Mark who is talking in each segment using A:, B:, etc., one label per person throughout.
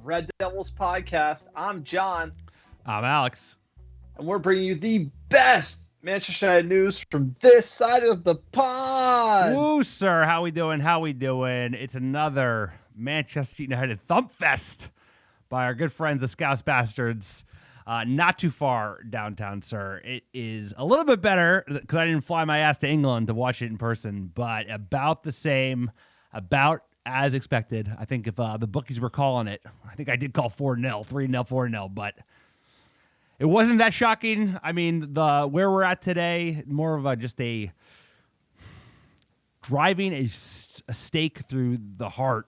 A: Red Devils podcast. I'm John.
B: I'm Alex.
A: And we're bringing you the best Manchester United news from this side of the pond.
B: Woo, sir. How we doing? It's another Manchester United thump fest by our good friends, the Scouse Bastards. Not too far downtown, sir. It is a little bit better because I didn't fly my ass to England to watch it in person, but about the same, about as expected. I think if the bookies were calling it, I think I did call 4-0, 3-0, 4-0, but it wasn't that shocking. I mean, where we're at today, more of just a driving a stake through the heart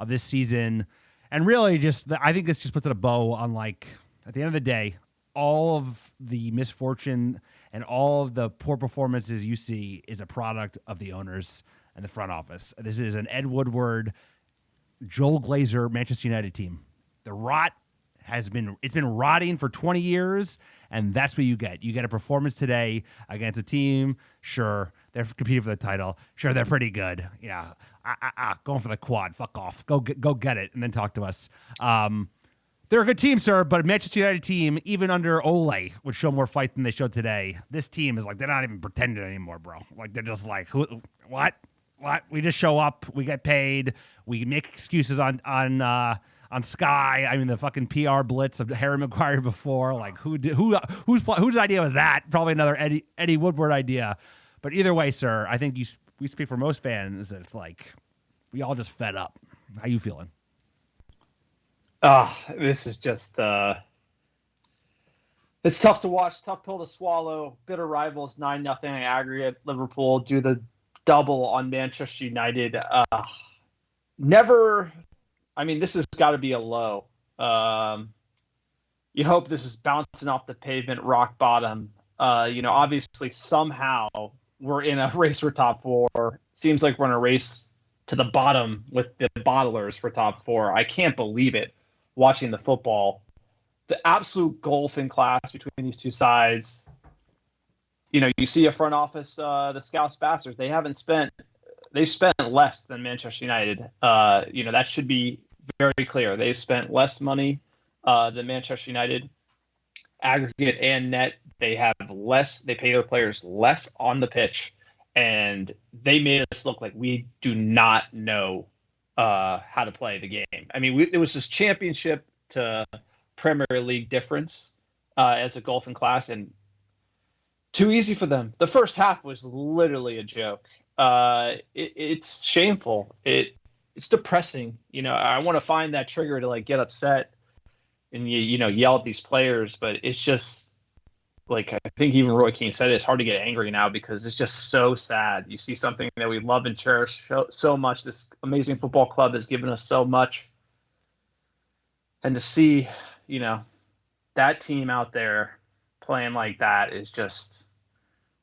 B: of this season, and really I think this just puts a bow on, like, at the end of the day, all of the misfortune and all of the poor performances you see is a product of the owners and the front office. This is an Ed Woodward, Joel Glazer Manchester United team. The rot it's been rotting for 20 years, and that's what you get. You get a performance today against a team. Sure, they're competing for the title. Sure, they're pretty good. Yeah, going for the quad. Fuck off. Go get it, and then talk to us. They're a good team, sir, but a Manchester United team, even under Ole, would show more fight than they showed today. This team is like, they're not even pretending anymore, bro. Like, they're just like, what? We just show up, we get paid, we make excuses on Sky. I mean, the fucking PR blitz of Harry Maguire before. Like, whose idea was that? Probably another Eddie Woodward idea. But either way, sir, I think we speak for most fans. It's like we all just fed up. How you feeling?
A: This is just it's tough to watch, tough pill to swallow. Bitter rivals, 9-0 aggregate. Liverpool do the double on Manchester United. This has got to be a low. You hope this is bouncing off the pavement, rock bottom. Obviously somehow we're in a race for top four. Seems like we're in a race to the bottom with the bottlers for top four. I can't believe it. Watching the football, the absolute gulf in class between these two sides. You see a front office, the Scouse Bastards, they've spent less than Manchester United. That should be very clear. They've spent less money than Manchester United, aggregate and net. They pay their players less on the pitch, and they made us look like we do not know how to play the game. I mean, it was this championship to Premier League difference as a golf in class, and too easy for them. The first half was literally a joke. It's shameful. It's depressing. I want to find that trigger to like get upset and yell at these players, but it's just like, I think even Roy Keane said it's hard to get angry now because it's just so sad. You see something that we love and cherish so much. This amazing football club has given us so much. And to see, that team out there playing like that is just,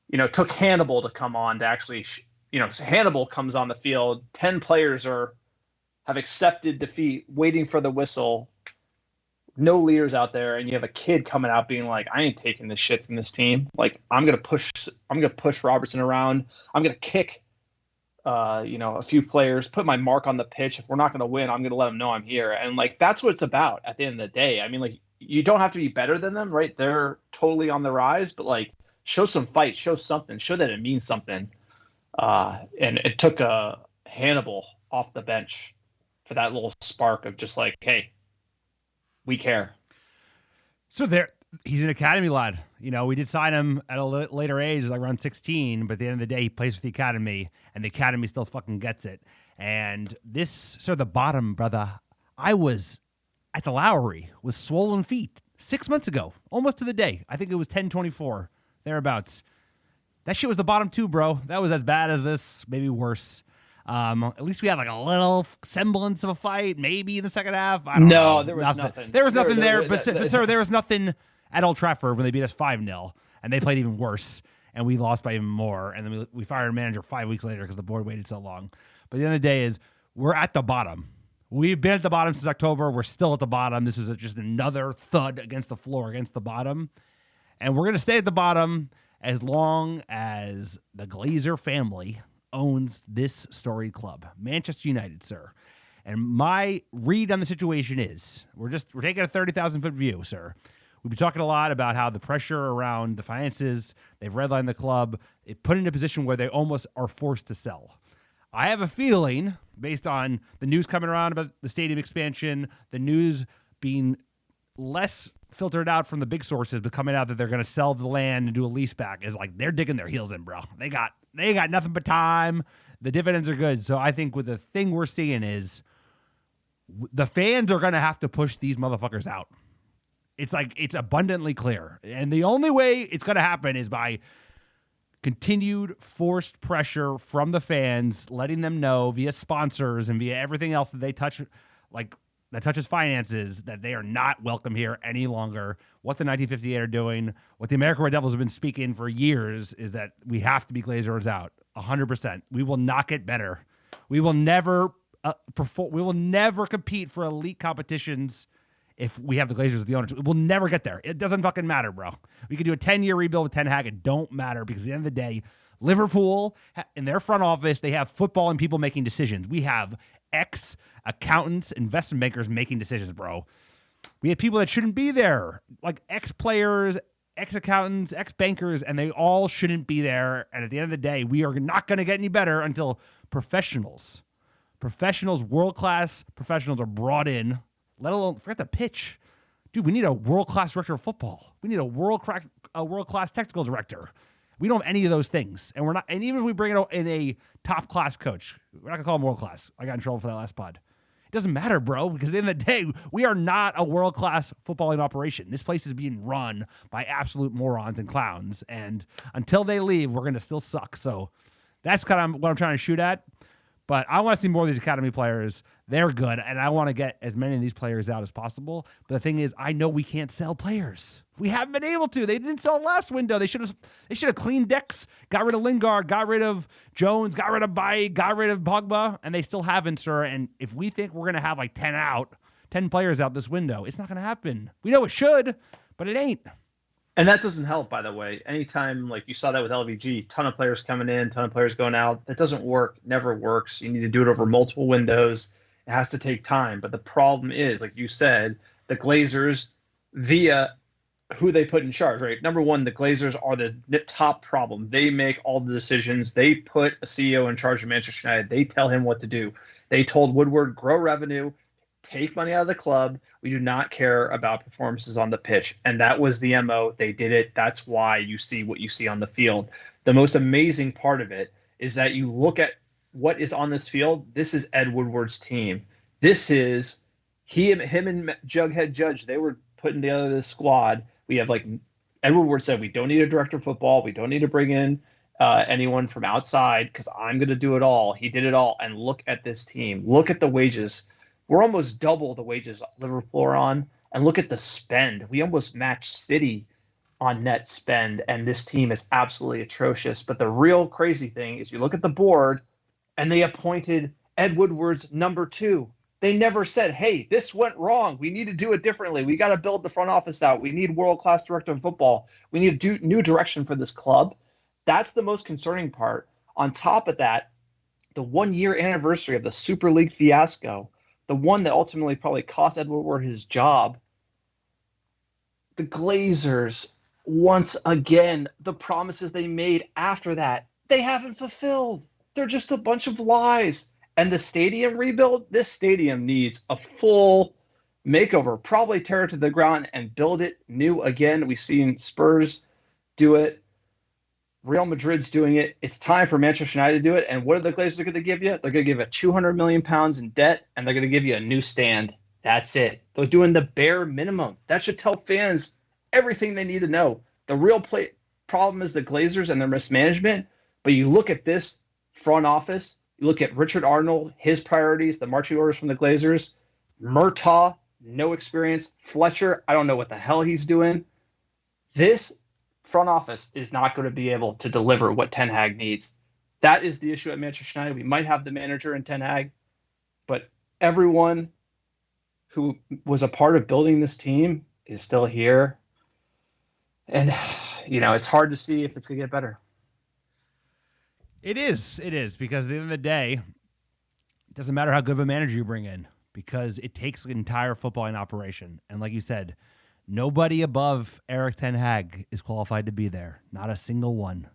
A: it took Hannibal to come on to actually, Hannibal comes on the field. 10 players have accepted defeat, waiting for the whistle. No leaders out there, and you have a kid coming out being like, I ain't taking this shit from this team. Like, I'm gonna push Robertson around. I'm gonna kick a few players, put my mark on the pitch. If we're not gonna win, I'm gonna let them know I'm here. And like, that's what it's about at the end of the day. I mean, like, you don't have to be better than them, right? They're totally on the rise, but like, show some fight, show something, show that it means something. And it took Hannibal off the bench for that little spark of just like, hey, we care.
B: So he's an academy lad. We did sign him at a later age, like around 16, but at the end of the day, he plays with the academy, and the academy still fucking gets it. And the bottom, brother, I was at the Lowry with swollen feet 6 months ago, almost to the day. I think it was 10/24, thereabouts. That shit was the bottom two, bro. That was as bad as this, maybe worse. At least we had like a little semblance of a fight, maybe in the second half. I don't know.
A: There was nothing.
B: There was nothing there, but sir, there was nothing at Old Trafford when they beat us 5-0, and they played even worse, and we lost by even more. And then we fired a manager 5 weeks later because the board waited so long. But the end of the day is we're at the bottom. We've been at the bottom since October. We're still at the bottom. This was just another thud against the floor, against the bottom. And we're going to stay at the bottom as long as the Glazer family owns this storied club, Manchester United, sir. And my read on the situation is we're taking a 30,000-foot view, sir. We've been talking a lot about how the pressure around the finances, they've redlined the club, it put in a position where they almost are forced to sell. I have a feeling, based on the news coming around about the stadium expansion, the news being less filtered out from the big sources, but coming out that they're going to sell the land and do a lease back, is like they're digging their heels in, bro. They got nothing but time. The dividends are good. So I think with the thing we're seeing is the fans are going to have to push these motherfuckers out. It's abundantly clear. And the only way it's going to happen is by continued forced pressure from the fans, letting them know via sponsors and via everything else that they touch, like that touches finances, that they are not welcome here any longer. What the 1958 are doing, what the American Red Devils have been speaking for years, is that we have to be Glazers out 100%. We will not get better. We will never perform. We will never compete for elite competitions if we have the Glazers as the owners. We'll never get there. It doesn't fucking matter, bro. We could do a 10-year rebuild with Ten Hag. It don't matter, because at the end of the day, Liverpool, in their front office, they have football and people making decisions. We have ex-accountants, investment bankers making decisions, bro. We have people that shouldn't be there, like ex-players, ex-accountants, ex-bankers, and they all shouldn't be there. And at the end of the day, we are not going to get any better until professionals, world-class professionals are brought in. Let alone, forget the pitch. Dude, we need a world-class director of football. We need a world-class technical director. We don't have any of those things. And we're not, and even if we bring in a top-class coach, we're not going to call him world-class. I got in trouble for that last pod. It doesn't matter, bro, because at the end of the day, we are not a world-class footballing operation. This place is being run by absolute morons and clowns. And until they leave, we're going to still suck. So that's kind of what I'm trying to shoot at. But I want to see more of these academy players. They're good, and I want to get as many of these players out as possible. But the thing is, I know we can't sell players. We haven't been able to. They didn't sell last window. They should have cleaned decks, got rid of Lingard, got rid of Jones, got rid of Bailly, got rid of Pogba, and they still haven't, sir. And if we think we're going to have like 10 players out this window, it's not going to happen. We know it should, but it ain't.
A: And that doesn't help, by the way. Anytime, like you saw that with LVG, ton of players coming in, ton of players going out. That doesn't work. Never works. You need to do it over multiple windows. It has to take time. But the problem is, like you said, the Glazers, via who they put in charge, right? Number one, the Glazers are the top problem. They make all the decisions. They put a CEO in charge of Manchester United. They tell him what to do. They told Woodward, grow revenue, take money out of the club. We do not care about performances on the pitch. And that was the MO. They did it. That's why you see what you see on the field. The most amazing part of it is that you look at what is on this field. This is Ed Woodward's team. This is him and Jughead Judge. They were putting together this squad. We have, like Ed Woodward said, we don't need a director of football. We don't need to bring in anyone from outside because I'm going to do it all. He did it all. And look at this team. Look at the wages. We're almost double the wages Liverpool are on. And look at the spend. We almost match City on net spend, and this team is absolutely atrocious. But the real crazy thing is you look at the board, and they appointed Ed Woodward's number 2. They never said, hey, this went wrong. We need to do it differently. We got to build the front office out. We need world-class director of football. We need a new direction for this club. That's the most concerning part. On top of that, the 1-year anniversary of the Super League fiasco, the one that ultimately probably cost Ed Woodward his job, the Glazers, once again, the promises they made after that, they haven't fulfilled. They're just a bunch of lies. And the stadium rebuild, this stadium needs a full makeover, probably tear it to the ground and build it new again. We've seen Spurs do it. Real Madrid's doing it. It's time for Manchester United to do it. And what are the Glazers going to give you? They're going to give you 200 million pounds in debt, and they're going to give you a new stand. That's it. They're doing the bare minimum. That should tell fans everything they need to know. The real problem is the Glazers and their mismanagement. But you look at this front office, you look at Richard Arnold, his priorities, the marching orders from the Glazers, Murtaugh, no experience. Fletcher, I don't know what the hell he's doing. This front office is not going to be able to deliver what Ten Hag needs. That is the issue at Manchester United. We might have the manager in Ten Hag, but everyone who was a part of building this team is still here. And, it's hard to see if it's going to get better.
B: It is, because at the end of the day, It doesn't matter how good of a manager you bring in because it takes an entire footballing operation. And like you said, nobody above Eric Ten Hag is qualified to be there. Not a single one.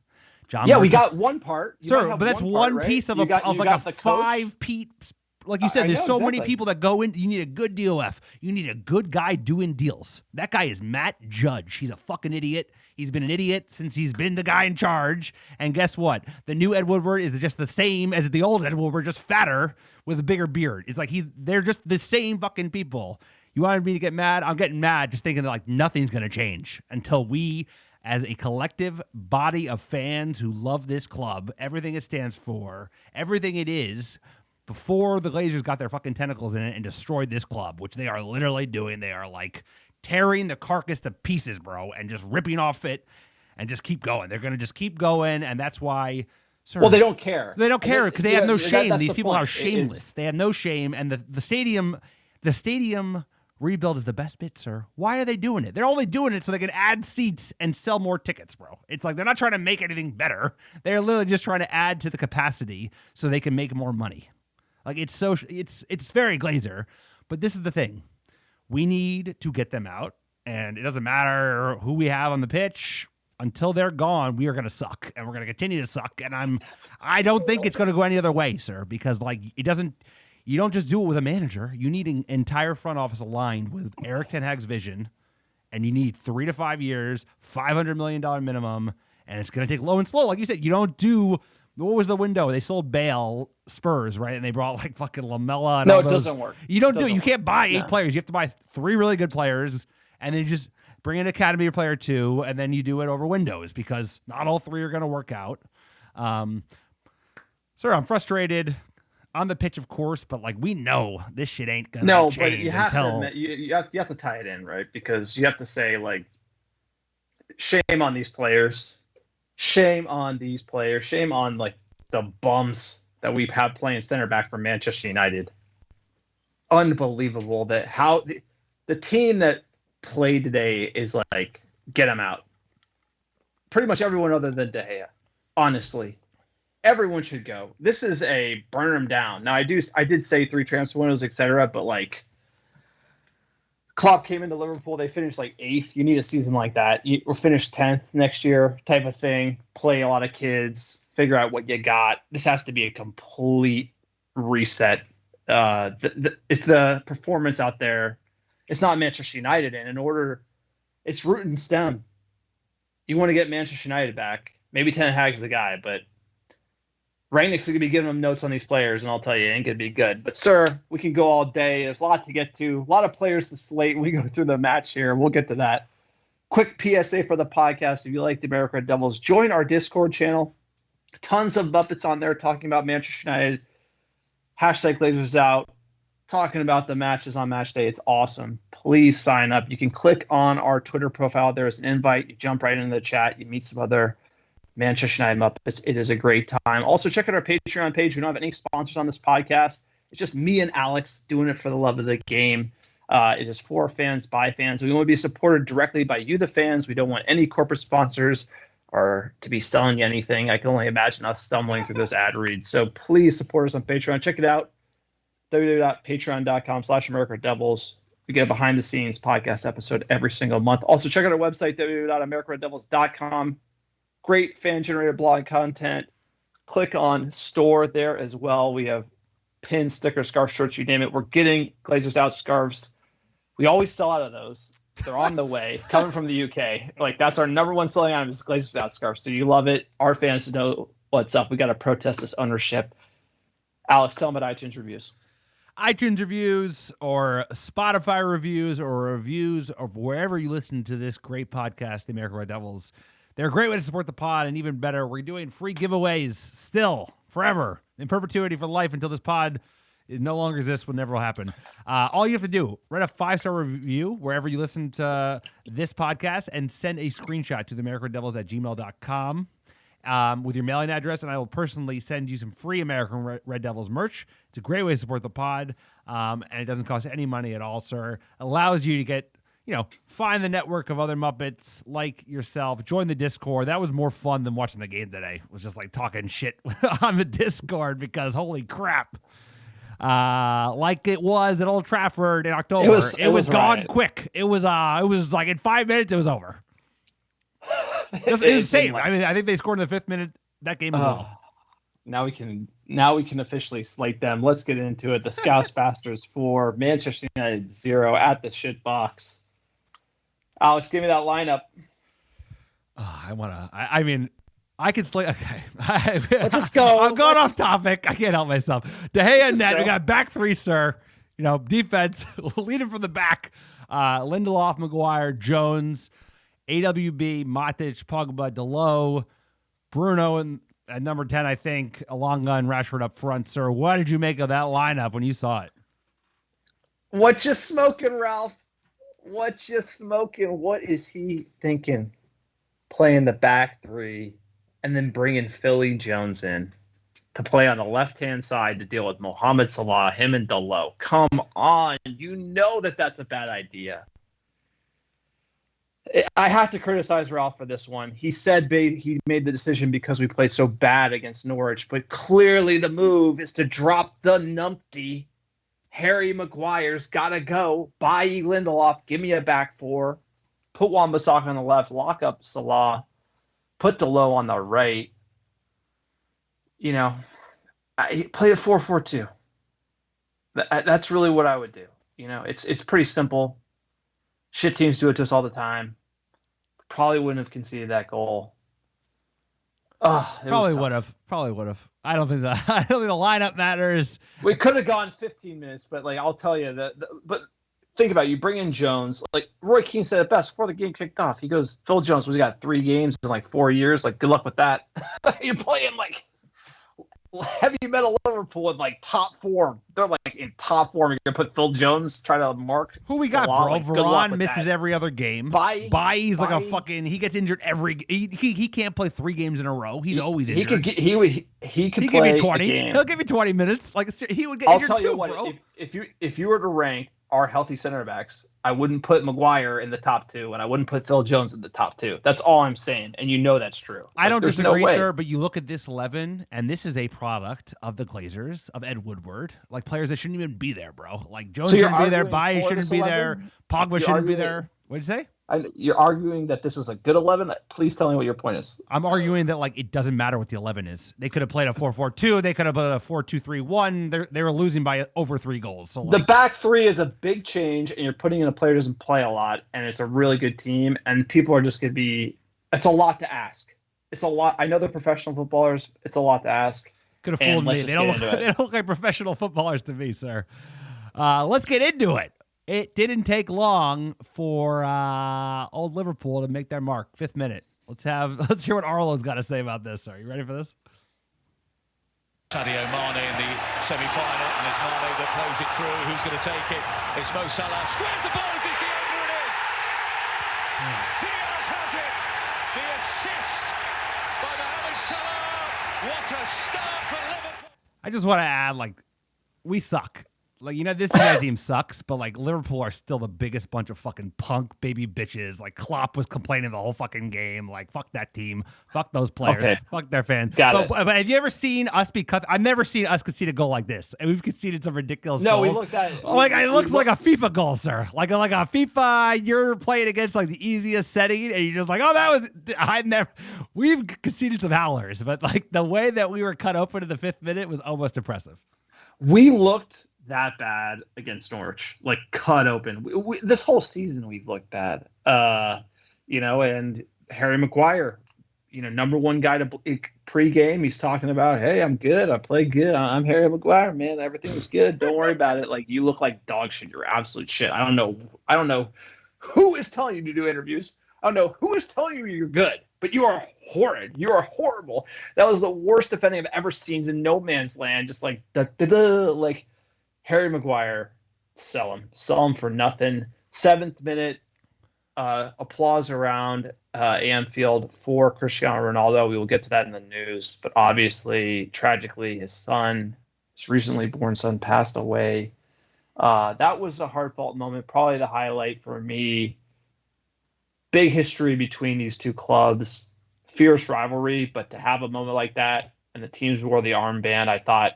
B: John
A: Yeah, we got one part.
B: Sir, but that's one
A: part,
B: piece
A: right?
B: of like a five-piece. Like you said, there's so many people that go in. You need a good DOF. You need a good guy doing deals. That guy is Matt Judge. He's a fucking idiot. He's been an idiot since he's been the guy in charge. And guess what? The new Ed Woodward is just the same as the old Ed Woodward, just fatter with a bigger beard. It's like they're just the same fucking people. You wanted me to get mad? I'm getting mad just thinking that like nothing's going to change until we, as a collective body of fans who love this club, everything it stands for, everything it is, before the Glazers got their fucking tentacles in it and destroyed this club, which they are literally doing. They are like tearing the carcass to pieces, bro, and just ripping off it and just keep going. They're going to just keep going, and that's why... Sir,
A: well, they don't care.
B: They don't care because they have no shame. These people are shameless. They have no shame, and the stadium rebuild is the best bit, sir. Why are they doing it? They're only doing it so they can add seats and sell more tickets, bro. It's like they're not trying to make anything better. They're literally just trying to add to the capacity so they can make more money. Like it's very Glazer, but this is the thing. We need to get them out, and it doesn't matter who we have on the pitch. Until they're gone, we are going to suck, and we're going to continue to suck. And I don't think it's going to go any other way, sir, because like you don't just do it with a manager. You need an entire front office aligned with Eric Ten Hag's vision, and you need 3 to 5 years, $500 million minimum, and it's going to take low and slow. Like you said, you don't do. What was the window? They sold Bale, Spurs, right? And they brought like fucking Lamella. And
A: no,
B: all
A: it
B: those.
A: Doesn't work.
B: You don't do it. You can't buy 8 players. You have to buy 3 really good players, and then you just bring an academy player 2, and then you do it over windows because not all 3 are going to work out. Sir, I'm frustrated on the pitch, of course, but like we know this shit ain't going to change
A: but you have
B: until...
A: to admit, you have to tie it in, right? Because you have to say like, shame on these players. Shame on these players. Shame on like the bums that we've had playing center back for Manchester United. Unbelievable that how the team that played today is like, get them out. Pretty much everyone other than De Gea. Honestly, everyone should go. This is a burn them down. Now I did say 3 transfer windows, etc., but like Klopp came into Liverpool. They finished like 8th. You need a season like that. We'll finish 10th next year type of thing. Play a lot of kids. Figure out what you got. This has to be a complete reset. It's the performance out there. It's not Manchester United. And in order, it's root and stem. You want to get Manchester United back. Maybe Ten Hag's the guy, but Rangnick's going to be giving them notes on these players, and I'll tell you, it ain't going to be good. But, sir, we can go all day. There's a lot to get to. A lot of players to slate when we go through the match here. We'll get to that. Quick PSA for the podcast. If you like the America Red Devils, join our Discord channel. Tons of Muppets on there talking about Manchester United. Hashtag Glazers out. Talking about the matches on match day. It's awesome. Please sign up. You can click on our Twitter profile. There's an invite. You jump right into the chat. You meet some other Manchester United Muppets. It is a great time. Also, check out our Patreon page. We don't have any sponsors on this podcast. It's just me and Alex doing it for the love of the game. It is for fans, by fans. We want to be supported directly by you, the fans. We don't want any corporate sponsors or to be selling you anything. I can only imagine us stumbling through those ad reads. So please support us on Patreon. Check it out. www.patreon.com/AmericaRedDevils. We get a behind-the-scenes podcast episode every single month. Also, check out our website, www.AmericaRedDevils.com. Great fan-generated blog content. Click on store there as well. We have pins, stickers, scarves, shirts, you name it. We're getting Glazers Out scarves. We always sell out of those. They're on the way, coming from the UK. Like, that's our number one selling item is Glazers Out scarves. So you love it. Our fans know what's up. We got to protest this ownership. Alex, tell them about iTunes reviews.
B: iTunes reviews or Spotify reviews or reviews of wherever you listen to this great podcast, the American Red Devils. They're a great way to support the pod, and even better, we're doing free giveaways still, forever, in perpetuity for life until this pod no longer exists, will never happen. All you have to do, write a 5-star review wherever you listen to this podcast and send a screenshot to theamericandevils@gmail.com. With your mailing address, and I will personally send you some free American Red Devils merch. It's a great way to support the pod, and it doesn't cost any money at all, sir. Allows you to get, find the network of other Muppets like yourself. Join the Discord. That was more fun than watching the game today. It was just like talking shit on the Discord because holy crap. like it was at Old Trafford in October.
A: It was
B: gone
A: riot.
B: quick. It was like in 5 minutes it was over. It was the same. I mean, I think they scored in the 5th minute that game as well.
A: Now we can officially slate them. Let's get into it. The Scouse Bastards 4, Manchester United 0 at the shit box. Alex, give me that lineup.
B: I mean, I can slate. Okay,
A: let's just go.
B: I'm going off topic. I can't help myself. De Gea and net. We got back three, sir. You know, defense leading from the back. Lindelof, Maguire, Jones, AWB, Matic, Pogba, Delo, Bruno, and at number 10, I think, Alonga and Rashford up front, sir. What did you make of that lineup when you saw it?
A: What you smoking, Ralph? What you smoking? What is he thinking? Playing the back three and then bringing Philly Jones in to play on the left-hand side to deal with Mohamed Salah, him and Delo. Come on. You know that's a bad idea. I have to criticize Ralph for this one. He said he made the decision because we played so bad against Norwich, but clearly the move is to drop the numpty. Harry Maguire's got to go. Buy Lindelof. Give me a back four. Put Wan-Bissaka on the left. Lock up Salah. Put Delo on the right. You know, play a 4-4-2. That's really what I would do. You know, it's pretty simple. Shit teams do it to us all the time. Probably wouldn't have conceded that goal.
B: Probably would have. I don't think the lineup matters.
A: We could have gone 15 minutes, but I'll tell you that. But think about it. You bring in Jones. Like Roy Keane said it best before the game kicked off. He goes, Phil Jones, we got 3 games in 4 years. Good luck with that. You're playing heavy metal Liverpool in top form. They're in top form. You're gonna put Phil Jones try to mark
B: who we got, bro. Varane misses every other game. Bailly's like a fucking. He gets injured every. He can't play 3 games in a row. He's always injured.
A: He could play
B: give you 20.
A: A game.
B: He'll give you 20 minutes. He would get
A: I'll
B: injured
A: tell you
B: too,
A: what,
B: bro.
A: If you were to rank our healthy center backs, I wouldn't put Maguire in the top 2, and I wouldn't put Phil Jones in the top 2. That's all I'm saying, and you know that's true.
B: I don't disagree, sir, but you look at this 11, and this is a product of the Glazers, of Ed Woodward, players that shouldn't even be there, bro. Jones shouldn't be there, Bailly shouldn't be there, Pogba shouldn't be there. What'd you say?
A: You're arguing that this is a good 11? Please tell me what your point is.
B: I'm arguing that it doesn't matter what the 11 is. They could have played a 4-4-2. They could have played a 4-2-3-1. They were losing by over 3 goals. So
A: the back three is a big change, and you're putting in a player who doesn't play a lot, and it's a really good team, and people are just going to be – it's a lot to ask. It's a lot. I know they're professional footballers. It's a lot to ask.
B: Could have fooled me. They don't look like professional footballers to me, sir. Let's get into it. It didn't take long for old Liverpool to make their mark. 5th minute. Let's hear what Arlo's got to say about this. Are you ready for this?
C: Sadio Mane in the semi-final, and it's Mane that plays it through. Who's going to take it? It's Mo Salah. Squares the ball. Is this the over? It is. Diaz has it. The assist by Mohamed Salah. What a start for Liverpool.
B: I just want to add, we suck. This United team sucks, but Liverpool are still the biggest bunch of fucking punk baby bitches. Klopp was complaining the whole fucking game. Fuck that team. Fuck those players.
A: Okay.
B: Fuck their fans.
A: But
B: have you ever seen us be cut? I've never seen us concede a goal like this. And we've conceded some ridiculous goals.
A: No, we looked at it.
B: It looks like a FIFA goal, sir. Like a FIFA, you're playing against the easiest setting, and you're just that was, we've conceded some howlers, but the way that we were cut open in the 5th minute was almost impressive.
A: We looked that bad against Norwich, cut open. This whole season we've looked bad. And Harry Maguire, number 1 guy to pre-game, he's talking about, hey, I'm good. I play good. I'm Harry Maguire, man. Everything's good. Don't worry about it. You look like dog shit. You're absolute shit. I don't know who is telling you to do interviews. I don't know who is telling you you're good, but you are horrid. You are horrible. That was the worst defending I've ever seen in no man's land. Just Harry Maguire, sell him for nothing. 7th minute, applause around Anfield for Cristiano Ronaldo. We will get to that in the news, but obviously, tragically, his recently born son, passed away. That was a heartfelt moment, probably the highlight for me. Big history between these two clubs, fierce rivalry, but to have a moment like that and the teams wore the armband, I thought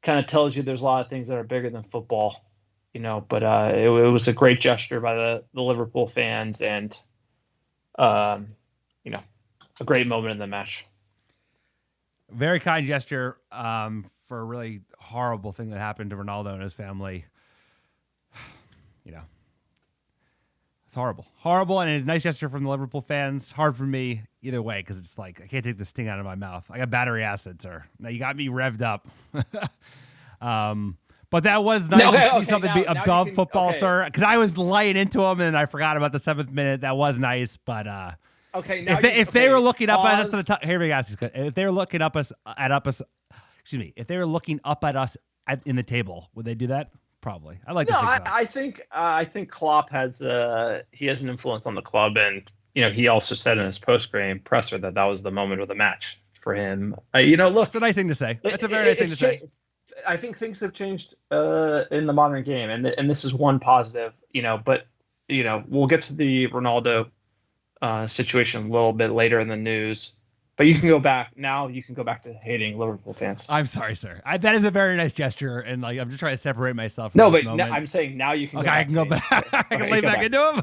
A: kind of tells you there's a lot of things that are bigger than football, But it was a great gesture by the Liverpool fans, and a great moment in the match.
B: Very kind gesture for a really horrible thing that happened to Ronaldo and his family. It's horrible, and a nice gesture from the Liverpool fans. Hard for me either way because it's like I can't take the sting out of my mouth. I got battery acid, sir. Now you got me revved up. But that was nice to see something be above football, sir. Because I was laying into him and I forgot about the 7th minute. That was nice, but
A: okay. Now
B: if they were looking up at us, here we go. If they were looking up us, if they were looking up at us in the table, would they do that? Probably. I like. No,
A: I think Klopp has he has an influence on the club, and he also said in his post-game presser that was the moment of the match for him. Look, it's
B: a nice thing to say. It's a very nice thing to say.
A: I think things have changed in the modern game, and this is one positive. But we'll get to the Ronaldo situation a little bit later in the news. But you can go back now. You can go back to hating Liverpool fans.
B: I'm sorry, sir. That is a very nice gesture, and I'm just trying to separate myself.
A: From this moment. I'm saying now you can.
B: Okay, I can go back. I can lay back into him.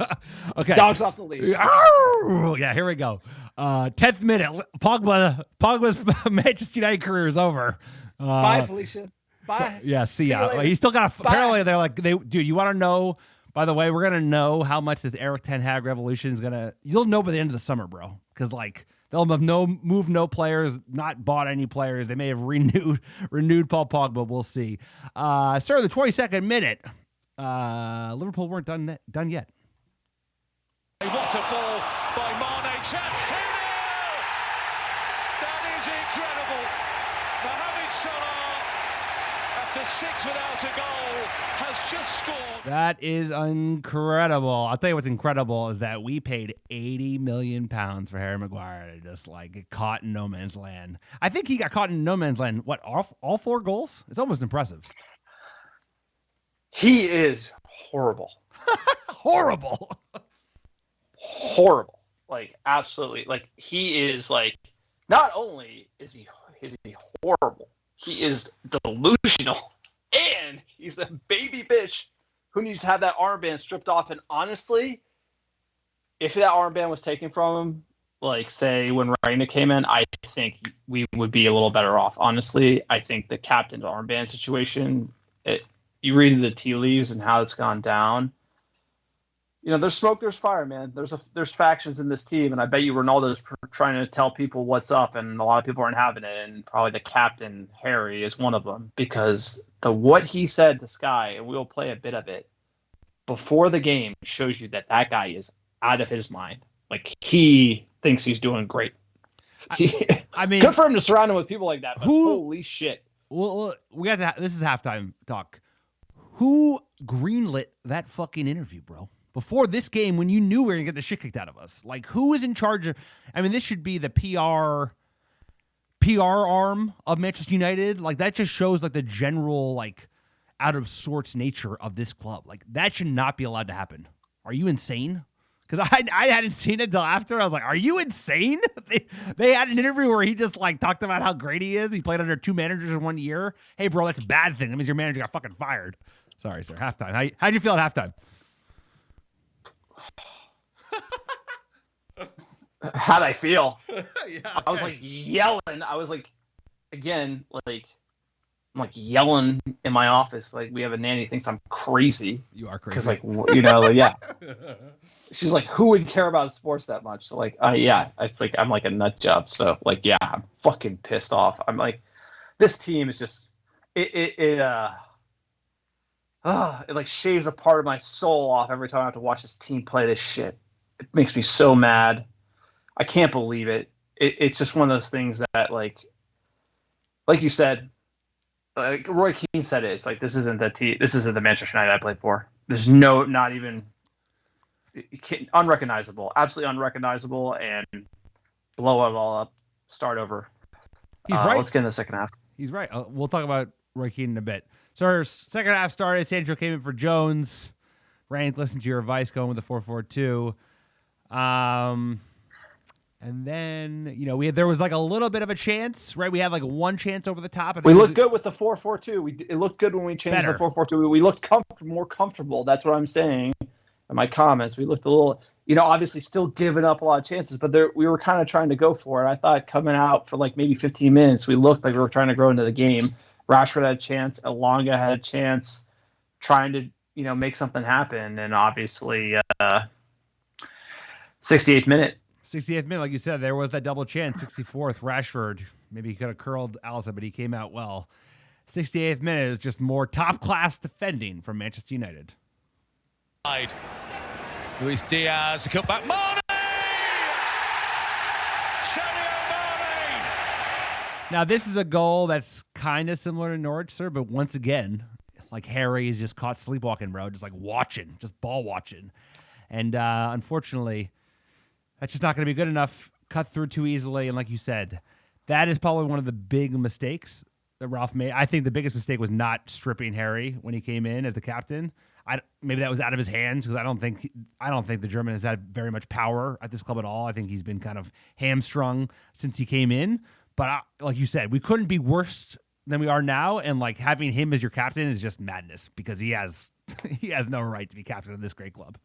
B: Okay,
A: dogs off the leash.
B: Yeah, here we go. 10th minute. Pogba's Manchester United career is over.
A: Bye, Felicia. Bye.
B: Yeah, see ya. He's still got. Apparently, they're like, dude. You want to know? By the way, we're gonna know how much this Eric Ten Hag revolution is gonna. You'll know by the end of the summer, bro. Because they'll have moved no players, not bought any players. They may have renewed Paul Pogba. We'll see. Sir, the 22nd minute. Liverpool weren't done yet.
C: What a ball by Mane. Chance 2-0. That is incredible. Mohamed Salah, after 6 without a goal, has just scored.
B: That is incredible. I'll tell you what's incredible is that we paid £80 million for Harry Maguire to just get caught in no man's land. I think he got caught in no man's land. What, all 4 goals? It's almost impressive.
A: He is horrible.
B: Horrible.
A: Absolutely. He is not only is he horrible, he is delusional, and he's a baby bitch who needs to have that armband stripped off. And honestly, if that armband was taken from him, say when Reina came in, I think we would be a little better off. Honestly, I think the captain's armband situation, you read the tea leaves and how it's gone down. There's smoke, there's fire, man. There's factions in this team, and I bet you Ronaldo's trying to tell people what's up, and a lot of people aren't having it. And probably the captain, Harry, is one of them, because what he said to Sky, and we'll play a bit of it before the game, shows you that guy is out of his mind. He thinks he's doing great.
B: I mean,
A: good for him to surround him with people like that. But holy shit!
B: Well, we got to. This is halftime talk. Who greenlit that fucking interview, bro? Before this game, when you knew we were going to get the shit kicked out of us. Who is in charge of... I mean, this should be the PR arm of Manchester United. That just shows, the general, out of sorts nature of this club. That should not be allowed to happen. Are you insane? Because I hadn't seen it until after. I was like, are you insane? They had an interview where he just, talked about how great he is. He played under 2 managers in 1 year. Hey, bro, that's a bad thing. That means your manager got fucking fired. Sorry, sir. Halftime. How'd you feel at halftime?
A: How'd I feel?
B: Yeah, okay.
A: I was yelling. I was again, I'm yelling in my office. We have a nanny thinks I'm crazy.
B: You are crazy.
A: Because yeah. She's who would care about sports that much? So yeah, it's I'm a nut job. So yeah, I'm fucking pissed off. I'm this team is just it shaves a part of my soul off every time I have to watch this team play this shit. It makes me so mad. I can't believe it. It's just one of those things that like you said, Roy Keane said it. It's this isn't the Manchester United I played for. There's not even unrecognizable, absolutely unrecognizable, and blow it all up, start over.
B: He's right.
A: Let's get in the second half.
B: He's right. We'll talk about Roy Keane in a bit. So our second half started. Sancho came in for Jones. Rank listened to your advice going with the 4-4-2. And then, there was like a little bit of a chance, right? We had like one chance over the top.
A: We looked good with the 4-4-2. It looked good when we changed
B: Better.
A: the 4-4-2. We looked more comfortable. That's what I'm saying in my comments. We looked a little, obviously still giving up a lot of chances, but we were kind of trying to go for it. I thought coming out for like maybe 15 minutes, we looked like we were trying to grow into the game. Rashford had a chance. Elanga had a chance, trying to, make something happen. And obviously, 68th minute.
B: 68th minute, like you said, there was that double chance. 64th, Rashford. Maybe he could have curled Alisson, but he came out well. 68th minute is just more top-class defending from Manchester United.
C: Luis Diaz, come back. Mane! Sadio Mane!
B: Now, this is a goal that's kind of similar to Norwich, sir, but once again, like Harry is just caught sleepwalking, bro, just like watching, just ball watching. And unfortunately, that's just not going to be good enough. Cut through too easily, and like you said, that is probably one of the big mistakes that Ralph made. I think the biggest mistake was not stripping Harry when he came in as the captain. Maybe that was out of his hands because I don't think the German has had very much power at this club at all. I think he's been kind of hamstrung since he came in. But like you said, we couldn't be worse than we are now, and like having him as your captain is just madness because he has no right to be captain of this great club.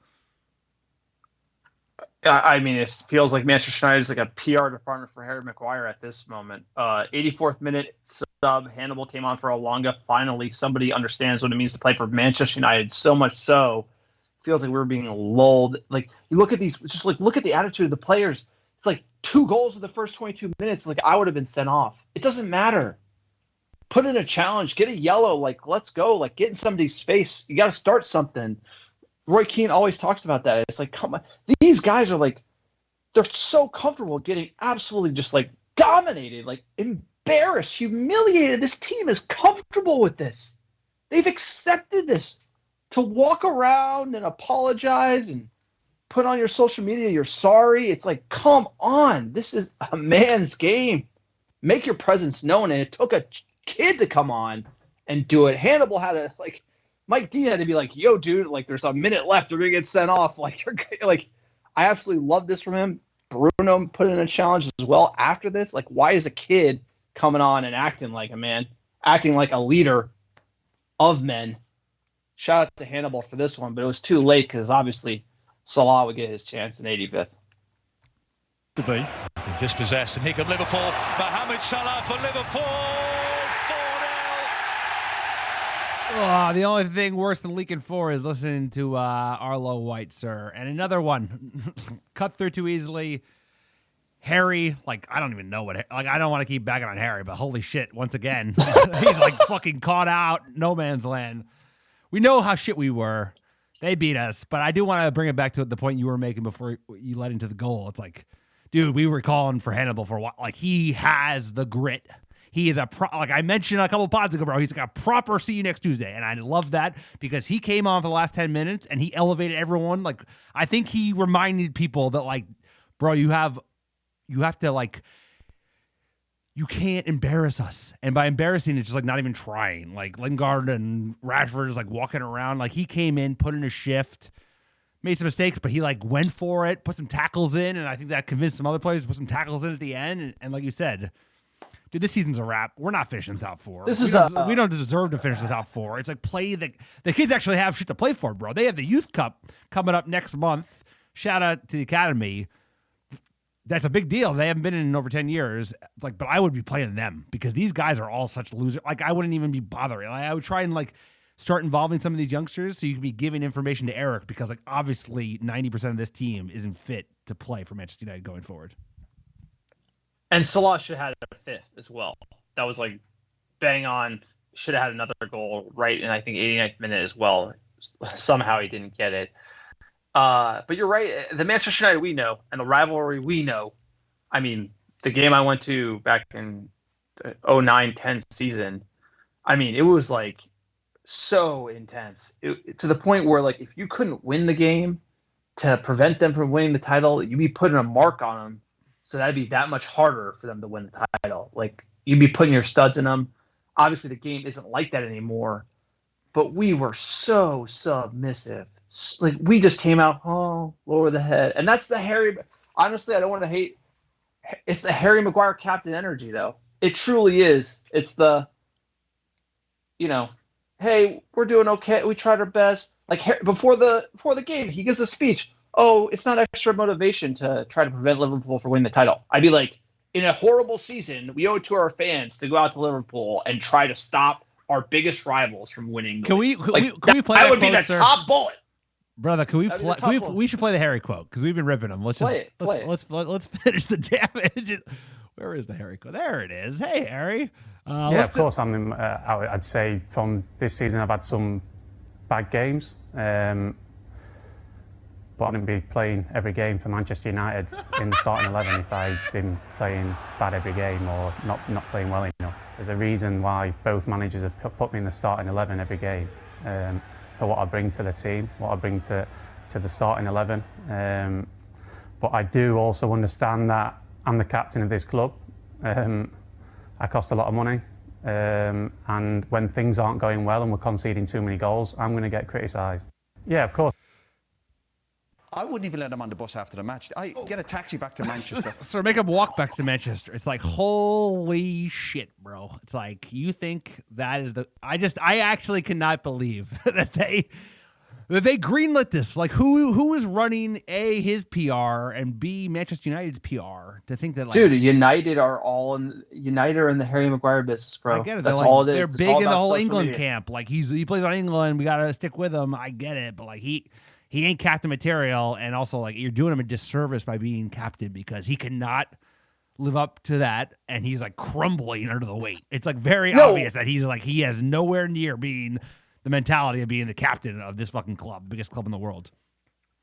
A: I mean, it feels like Manchester United is like a PR department for Harry Maguire at this moment. 84th minute sub, Hannibal came on for Elanga. Finally, somebody understands what it means to play for Manchester United. So much so, it feels like we're being lulled. Like you look at these, just like look at the attitude of the players. It's like 2 goals in the first 22 minutes. Like I would have been sent off. It doesn't matter. Put in a challenge, get a yellow. Like let's go. Like get in somebody's face. You got to start something. Roy Keane always talks about that. It's like, come on. These guys are like, they're so comfortable getting absolutely just like dominated, like embarrassed, humiliated. This team is comfortable with this. They've accepted this. To walk around and apologize and put on your social media, you're sorry. It's like, come on. This is a man's game. Make your presence known. And it took a kid to come on and do it. Hannibal had to like, Mike D had to be like, yo, dude, like there's a minute left. We're going to get sent off. Like, I absolutely love this from him. Bruno put in a challenge as well after this. Like, why is a kid coming on and acting like a man, acting like a leader of men? Shout out to Hannibal for this one, but it was too late because obviously Salah would get his chance in 85th.
C: To be. Dispossessed, and here come Liverpool. Mohamed Salah for Liverpool.
B: The only thing worse than leaking 4 is listening to Arlo White, sir. And another one, cut through too easily. Harry, like, I don't even know what, like, I don't want to keep bagging on Harry, but holy shit, once again, he's like fucking caught out, no man's land. We know how shit we were. They beat us, but I do want to bring it back to the point you were making before you led into the goal. It's like, dude, we were calling for Hannibal for a while. Like, he has the grit. He is like I mentioned a couple pods ago, bro. He's like a proper see you next Tuesday. And I love that because he came on for the last 10 minutes and he elevated everyone. Like, I think he reminded people that, like, bro, you have to, like, you can't embarrass us. And by embarrassing, it's just like not even trying. Like Lingard and Rashford is like walking around. Like he came in, put in a shift, made some mistakes, but he like went for it, put some tackles in. And I think that convinced some other players to put some tackles in at the end. And like you said, dude, this season's a wrap. We're not finishing the top 4. We don't deserve to finish the top 4. It's like play the kids actually have shit to play for, bro. They have the Youth Cup coming up next month. Shout out to the Academy. That's a big deal. They haven't been in over 10 years. Like, but I would be playing them because these guys are all such losers. Like, I wouldn't even be bothering. Like, I would try and like start involving some of these youngsters so you can be giving information to Eric because like obviously 90% of this team isn't fit to play for Manchester United going forward.
A: And Salah should have had a 5th as well. That was like bang on. Should have had another goal right in I think 89th minute as well. Somehow he didn't get it. But you're right. The Manchester United we know and the rivalry we know. I mean, the game I went to back in 09-10 season, I mean, it was like so intense to the point where like if you couldn't win the game to prevent them from winning the title, you'd be putting a mark on them. So that'd be that much harder for them to win the title. Like you'd be putting your studs in them. Obviously, the game isn't like that anymore. But we were so submissive. Like we just came out, lower the head, and that's the Harry. Honestly, I don't want to hate it's the Harry Maguire captain energy, though. It truly is. It's the, hey, we're doing okay. We tried our best. Like before the game, he gives a speech. Oh, it's not extra motivation to try to prevent Liverpool from winning the title. I'd be like, in a horrible season, we owe it to our fans to go out to Liverpool and try to stop our biggest rivals from winning.
B: Can we play that
A: would
B: quote,
A: be the
B: sir?
A: top bullet.
B: Brother, can we play? We should play the Harry quote because we've been ripping them. Let's finish the damage. Where is the Harry quote? There it is. Hey, Harry.
D: Yeah, of course. I'd say from this season I've had some bad games, but I wouldn't be playing every game for Manchester United in the starting 11 if I'd been playing bad every game or not playing well enough. There's a reason why both managers have put me in the starting 11 every game. For what I bring to the team, what I bring to the starting 11. But I do also understand that I'm the captain of this club. I cost a lot of money. And when things aren't going well and we're conceding too many goals, I'm going to get criticised. Yeah, of course.
E: I wouldn't even let him on the bus after the match. I get a taxi back to Manchester.
B: So make him walk back to Manchester. It's like, holy shit, bro. It's like, you think that is I actually cannot believe that they greenlit this. Like, who is running A, his PR, and B, Manchester United's PR to think that, like,
A: dude, United are in the Harry Maguire business, bro.
B: I get it.
A: That's all it
B: is.
A: They're
B: big in the whole
A: social
B: England
A: media
B: camp. Like, he plays on England. We got to stick with him. I get it. But, like, he ain't captain material, and also, like, you're doing him a disservice by being captain because he cannot live up to that, and he's, like, crumbling under the weight. It's, like, very obvious that he's, like, he has nowhere near being the mentality of being the captain of this fucking club, biggest club in the world.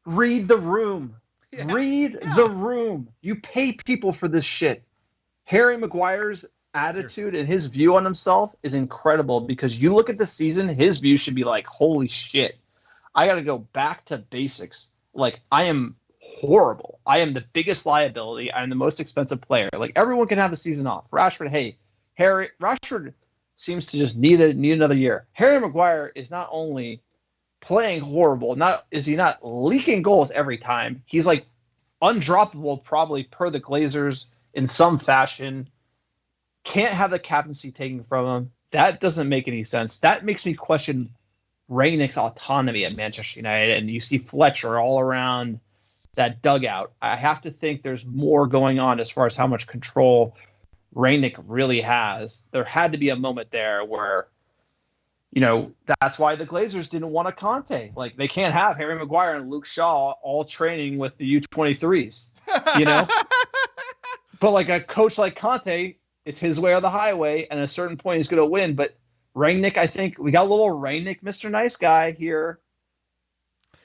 A: Read the room. Yeah. Read the room. You pay people for this shit. Harry Maguire's attitude and his view on himself is incredible because you look at the season, his view should be like, holy shit. I got to go back to basics. Like, I am horrible. I am the biggest liability. I'm the most expensive player. Like, everyone can have a season off. Rashford, hey, Rashford seems to just need another year. Harry Maguire is not only playing horrible, is he not leaking goals every time? He's like undroppable, probably per the Glazers in some fashion. Can't have the captaincy taken from him. That doesn't make any sense. That makes me question Rangnick's autonomy at Manchester United, and you see Fletcher all around that dugout. I have to think there's more going on as far as how much control Rangnick really has. There had to be a moment there where, that's why the Glazers didn't want a Conte. Like, they can't have Harry Maguire and Luke Shaw all training with the U23s, But like a coach like Conte, it's his way or the highway, and at a certain point he's going to win. But Rangnick, I think we got a little Rangnick, Mr. Nice Guy here.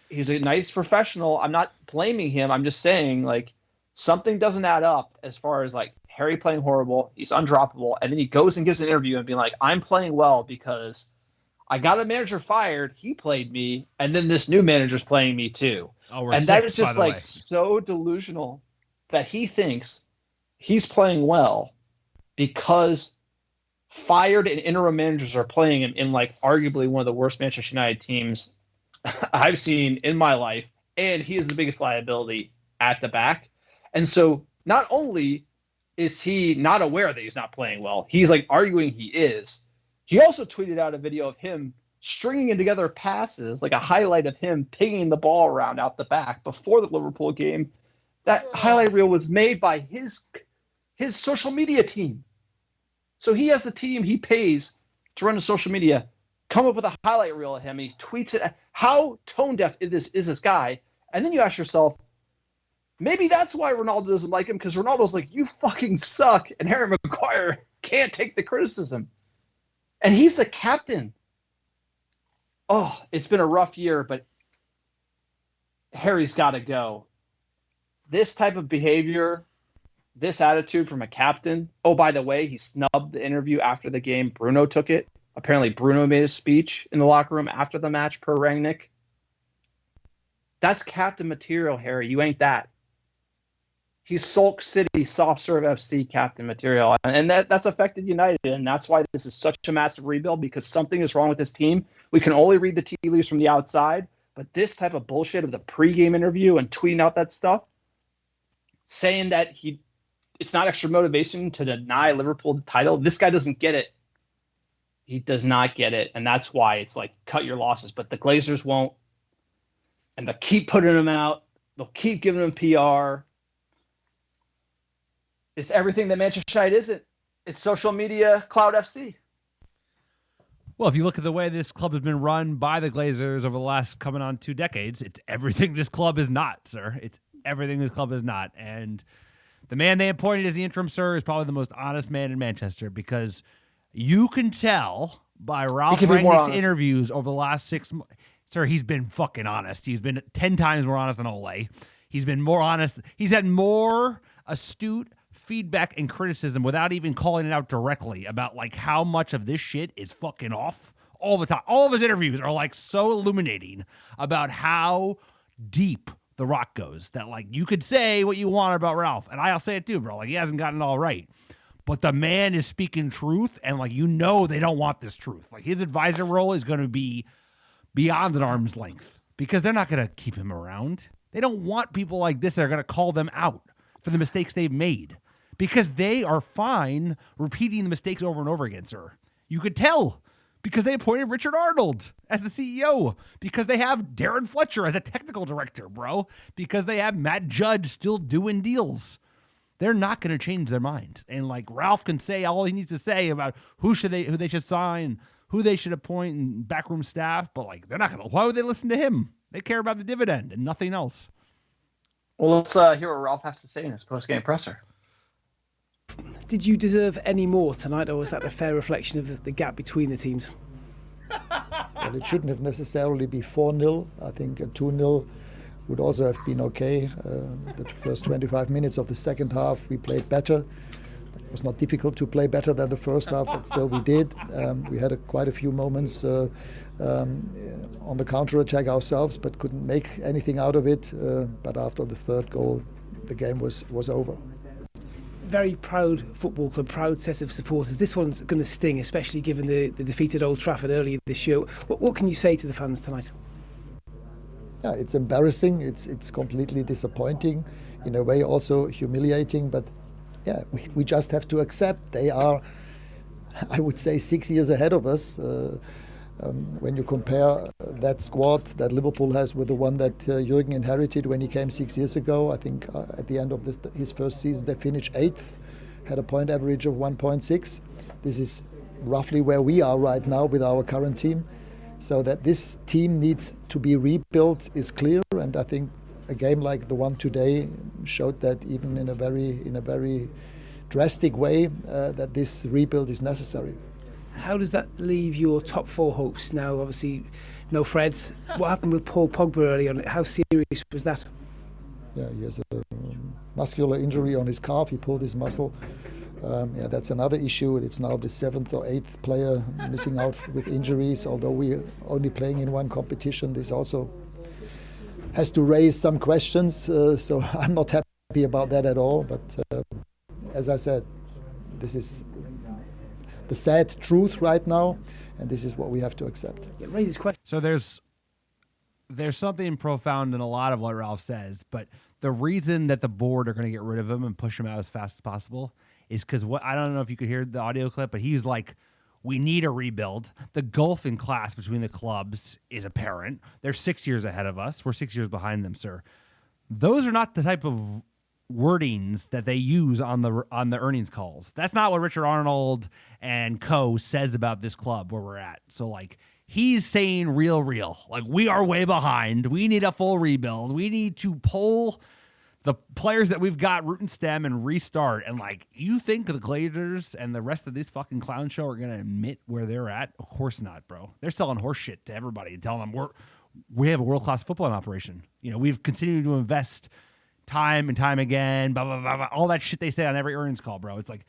A: He's a nice professional. I'm not blaming him. I'm just saying, like, something doesn't add up as far as, like, Harry playing horrible. He's undroppable. And then he goes and gives an interview and being like, I'm playing well because I got a manager fired. He played me. And then this new manager's playing me too. And that is just, like, so delusional that he thinks he's playing well because fired and interim managers are playing him in, like, arguably one of the worst Manchester United teams I've seen in my life. And he is the biggest liability at the back. And so not only is he not aware that he's not playing well, he's, like, arguing he is. He also tweeted out a video of him stringing together passes, like a highlight of him pinging the ball around out the back before the Liverpool game. That highlight reel was made by his social media team. So he has the team he pays to run the social media, come up with a highlight reel of him. He tweets it. How tone deaf is this guy? And then you ask yourself, maybe that's why Ronaldo doesn't like him, because Ronaldo's like, you fucking suck, and Harry Maguire can't take the criticism. And he's the captain. Oh, it's been a rough year, but Harry's got to go. This type of behavior, this attitude from a captain. Oh, by the way, he snubbed the interview after the game. Bruno took it. Apparently, Bruno made a speech in the locker room after the match per Rangnick. That's captain material, Harry. You ain't that. He's Sulk City, soft serve FC captain material. And that's affected United. And that's why this is such a massive rebuild, because something is wrong with this team. We can only read the tea leaves from the outside. But this type of bullshit of the pregame interview and tweeting out that stuff, saying that he it's not extra motivation to deny Liverpool the title. This guy doesn't get it. He does not get it, and that's why it's like cut your losses. But the Glazers won't, and they'll keep putting him out. They'll keep giving him PR. It's everything that Manchester United isn't. It's social media, Cloud FC.
B: Well, if you look at the way this club has been run by the Glazers over the last coming on 2 decades, it's everything this club is not, sir. It's everything this club is not. And the man they appointed as the interim, sir, is probably the most honest man in Manchester, because you can tell by Ralph Rangnick's interviews over the last 6 months. Sir, he's been fucking honest. He's been 10 times more honest than Ole. He's been more honest. He's had more astute feedback and criticism without even calling it out directly about like how much of this shit is fucking off all the time. All of his interviews are like so illuminating about how deep the rock goes that like you could say what you want about Ralph, and I'll say it too, bro. Like he hasn't gotten it all right, but the man is speaking truth, and like they don't want this truth. Like his advisor role is going to be beyond an arm's length because they're not going to keep him around. They don't want people like this that are going to call them out for the mistakes they've made, because they are fine repeating the mistakes over and over again, sir. You could tell because they appointed Richard Arnold as the CEO, because they have Darren Fletcher as a technical director, bro, because they have Matt Judge still doing deals. They're not going to change their mind. And like Ralph can say all he needs to say about who they should sign, who they should appoint, and backroom staff, but like they're not going to. Why would they listen to him? They care about the dividend and nothing else.
A: Well, let's hear what Ralph has to say in his post-game presser.
F: Did you deserve any more tonight, or was that a fair reflection of the gap between the teams?
G: Well, it shouldn't have necessarily be 4-0. I think a 2-0 would also have been okay. The first 25 minutes of the second half, we played better. It was not difficult to play better than the first half, but still we did. We had quite a few moments on the counter-attack ourselves, but couldn't make anything out of it. But after the third goal, the game was over.
F: Very proud football club, proud set of supporters. This one's going to sting, especially given the defeat at Old Trafford earlier this year. What can you say to the fans tonight?
G: Yeah, it's embarrassing. It's completely disappointing, in a way also humiliating. But yeah, we just have to accept they are, I would say, 6 years ahead of us. When you compare that squad that Liverpool has with the one that Jürgen inherited when he came 6 years ago, I think at the end of his first season they finished 8th, had a point average of 1.6. This is roughly where we are right now with our current team. So that this team needs to be rebuilt is clear, and I think a game like the one today showed that even in a very drastic way that this rebuild is necessary.
F: How does that leave your top 4 hopes now? Obviously, no Fred. What happened with Paul Pogba early on? How serious was that?
G: Yeah, he has a muscular injury on his calf. He pulled his muscle. Yeah, that's another issue. It's now the 7th or 8th player missing out with injuries. Although we're only playing in one competition, this also has to raise some questions. So I'm not happy about that at all. But as I said, this is the sad truth right now, and this is what we have to accept.
B: So there's something profound in a lot of what Ralph says, but the reason that the board are going to get rid of him and push him out as fast as possible is because I don't know if you could hear the audio clip, but he's like, we need a rebuild. The gulf in class between the clubs is apparent. They're 6 years ahead of us. We're 6 years behind them, sir. Those are not the type of wordings that they use on the earnings calls. That's not what Richard Arnold and co says about this club where we're at. So like he's saying real, like we are way behind. We need a full rebuild. We need to pull the players that we've got root and stem and restart. And like, you think the Glazers and the rest of this fucking clown show are going to admit where they're at? Of course not, bro. They're selling horse shit to everybody and telling them we have a world-class football operation. You know, we've continued to invest time and time again, blah, blah, blah, blah, all that shit they say on every earnings call, bro. It's like,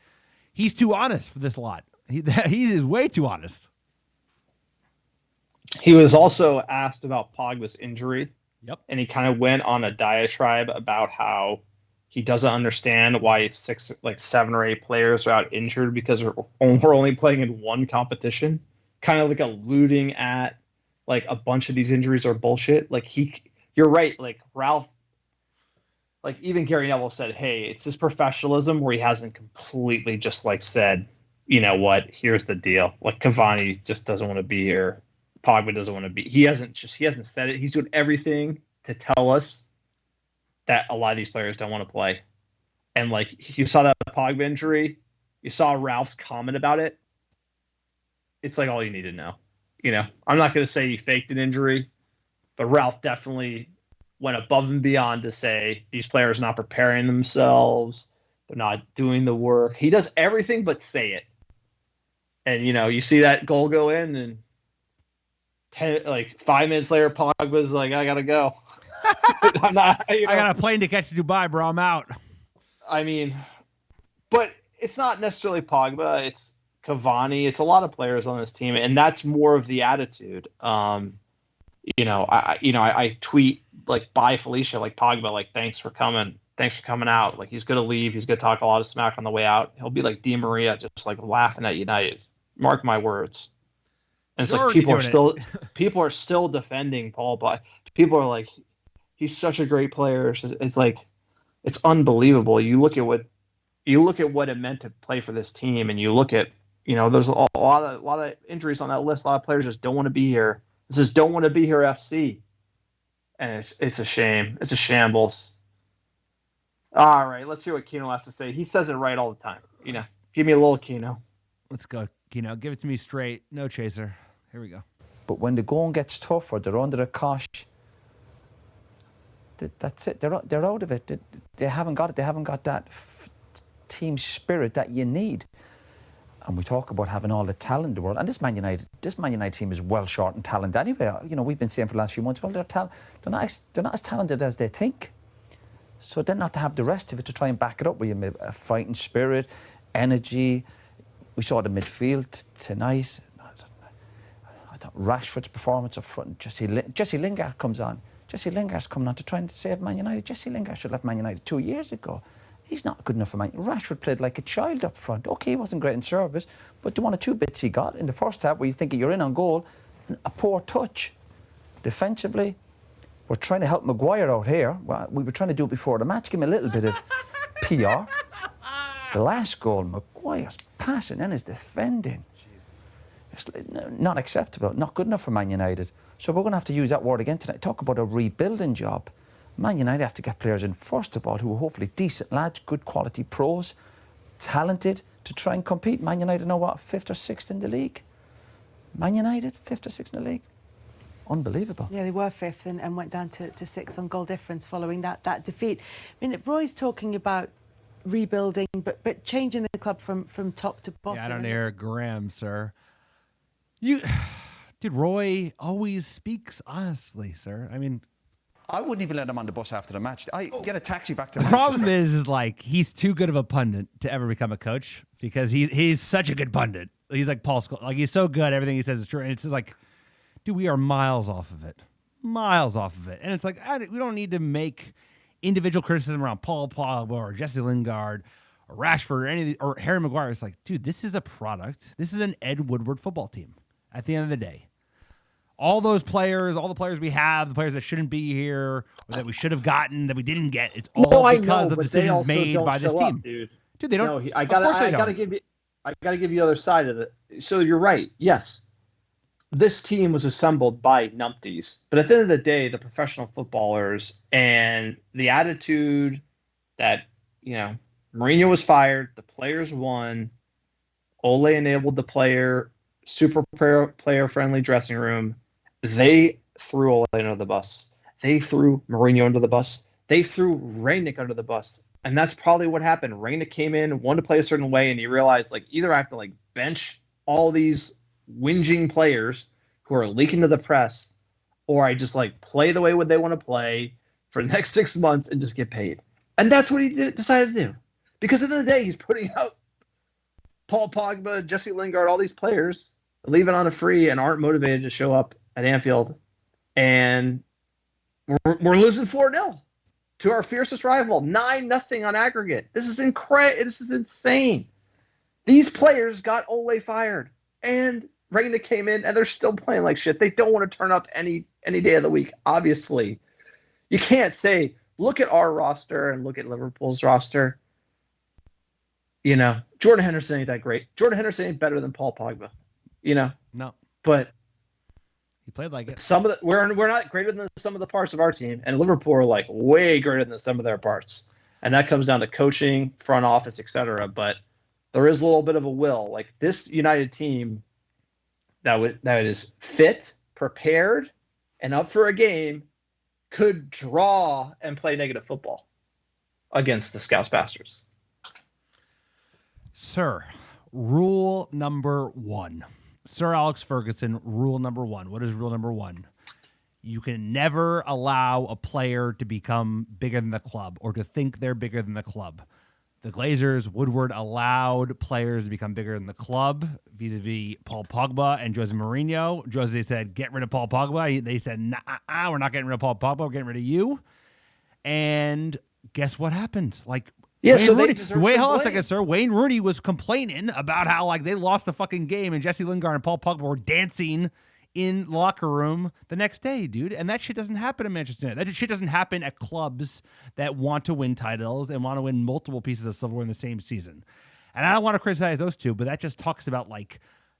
B: he's too honest for this lot. He is way too honest.
A: He was also asked about Pogba's injury.
B: Yep.
A: And he kind of went on a diatribe about how he doesn't understand why 7 or 8 players are out injured because we're only playing in one competition. Kind of like alluding at like a bunch of these injuries are bullshit. Like you're right. Like Ralph like even Gary Neville said, hey, it's his professionalism where he hasn't completely just like said, you know what, here's the deal. Like Cavani just doesn't want to be here. Pogba doesn't want to be. He hasn't said it. He's doing everything to tell us that a lot of these players don't want to play. And like you saw that Pogba injury, you saw Ralph's comment about it. It's like all you need to know. You know, I'm not going to say he faked an injury, but Ralph definitely went above and beyond to say these players are not preparing themselves. They're not doing the work. He does everything but say it. And, you know, you see that goal go in and 5 minutes later, Pogba's like, I got to go. I'm not, you know,
B: I got a plane to catch to Dubai, bro. I'm out.
A: I mean, but it's not necessarily Pogba. It's Cavani. It's a lot of players on this team, and that's more of the attitude. I tweet like, bye Felicia, like Pogba, like thanks for coming out. Like he's gonna leave. He's gonna talk a lot of smack on the way out. He'll be like Di Maria, just like laughing at United. Mark my words. And it's like people are still defending Paul. But people are like, he's such a great player. It's like, it's unbelievable. You look at what it meant to play for this team, and you look at, you know, there's a lot of injuries on that list. A lot of players just don't want to be here. This is don't want to be here FC, and it's a shame. It's a shambles. All right, let's hear what Keno has to say. He says it right all the time. You know, give me a little Keno.
B: Let's go, Keno. Give it to me straight. No chaser. Here we go.
H: But when the going gets tough or they're under a cosh, that's it. They're out of it. They haven't got it. They haven't got that team spirit that you need. And we talk about having all the talent in the world. And this Man United team is well short in talent anyway. You know, we've been saying for the last few months, well, they're not as talented as they think. So then not to have the rest of it to try and back it up with a fighting spirit, energy. We saw the midfield tonight. I thought Rashford's performance up front. Jesse Lingard comes on. Jesse Lingard's coming on to try and save Man United. Jesse Lingard should have left Man United 2 years ago. He's not good enough for Man United. Rashford played like a child up front. Okay, he wasn't great in service, but the 1 or 2 bits he got in the first half where you think you're in on goal, a poor touch. Defensively, we're trying to help Maguire out here. Well, we were trying to do it before the match, give him a little bit of PR. The last goal, Maguire's passing and his defending. It's not acceptable, not good enough for Man United. So we're going to have to use that word again tonight. Talk about a rebuilding job. Man United have to get players in, first of all, who are hopefully decent lads, good quality pros, talented, to try and compete. Man United know what, 5th or 6th in the league? Man United, 5th or 6th in the league? Unbelievable.
I: Yeah, they were 5th and went down to 6th on goal difference following that defeat. I mean, Roy's talking about rebuilding, but changing the club from top to bottom.
B: Yeah, I don't hear Graham, sir. Dude, Roy always speaks honestly, sir. I mean,
E: I wouldn't even let him on the bus after the match. I get a taxi back to
B: the problem is like he's too good of a pundit to ever become a coach because he's such a good pundit. He's like Paul Scholes. Like he's so good, everything he says is true. And it's just like, dude, we are miles off of it. And it's like, we don't need to make individual criticism around Paul Pogba or Jesse Lingard or Rashford or Harry Maguire. It's like, dude, this is a product. This is an Ed Woodward football team at the end of the day. All the players we have, the players that shouldn't be here, or that we should have gotten, that we didn't get, it's all because of decisions made by this team.
A: Dude,
B: they don't.
A: I gotta give you the other side of it. So you're right. Yes, this team was assembled by numpties, but at the end of the day, the professional footballers and the attitude that, you know, Mourinho was fired, the players won, Ole enabled the super player-friendly dressing room. They threw Ole under the bus. They threw Mourinho under the bus. They threw Rangnick under the bus. And that's probably what happened. Rangnick came in, wanted to play a certain way, and he realized, like, either I have to, like, bench all these whinging players who are leaking to the press, or I just, like, play the way they want to play for the next 6 months and just get paid. And that's what he decided to do. Because at the end of the day, he's putting out Paul Pogba, Jesse Lingard, all these players leaving on a free and aren't motivated to show up at Anfield. And we're losing 4-0 to our fiercest rival, 9-0 on aggregate. This is incredible. This is insane. These players got Ole fired, and Rangnick came in, and they're still playing like shit. They don't want to turn up any day of the week, obviously. You can't say look at our roster and look at Liverpool's roster. You know, Jordan Henderson ain't that great. Jordan Henderson ain't better than Paul Pogba. You know,
B: No,
A: but
B: he played like it.
A: some of the we're not greater than some of the parts of our team, and Liverpool are like way greater than some of their parts, and that comes down to coaching, front office, etc. But there is a little bit of a will. Like this United team that is fit, prepared, and up for a game could draw and play negative football against the Scouse Bastards.
B: Sir, rule number 1. Sir Alex Ferguson, rule number 1. What is rule number 1? You can never allow a player to become bigger than the club or to think they're bigger than the club. The Glazers, Woodward allowed players to become bigger than the club vis-a-vis Paul Pogba and Jose Mourinho. Jose said, get rid of Paul Pogba. They said, nah, we're not getting rid of Paul Pogba. We're getting rid of you. And guess what happened? Like,
A: yeah,
B: Wayne
A: so
B: Rooney,
A: they deserve
B: wait,
A: some
B: hold on a
A: blame.
B: second, sir. Wayne Rooney was complaining about how like they lost the fucking game and Jesse Lingard and Paul Pogba were dancing in the locker room the next day, dude. And that shit doesn't happen in Manchester United. That shit doesn't happen at clubs that want to win titles and want to win multiple pieces of silverware in the same season. And I don't want to criticize those two, but that just talks about like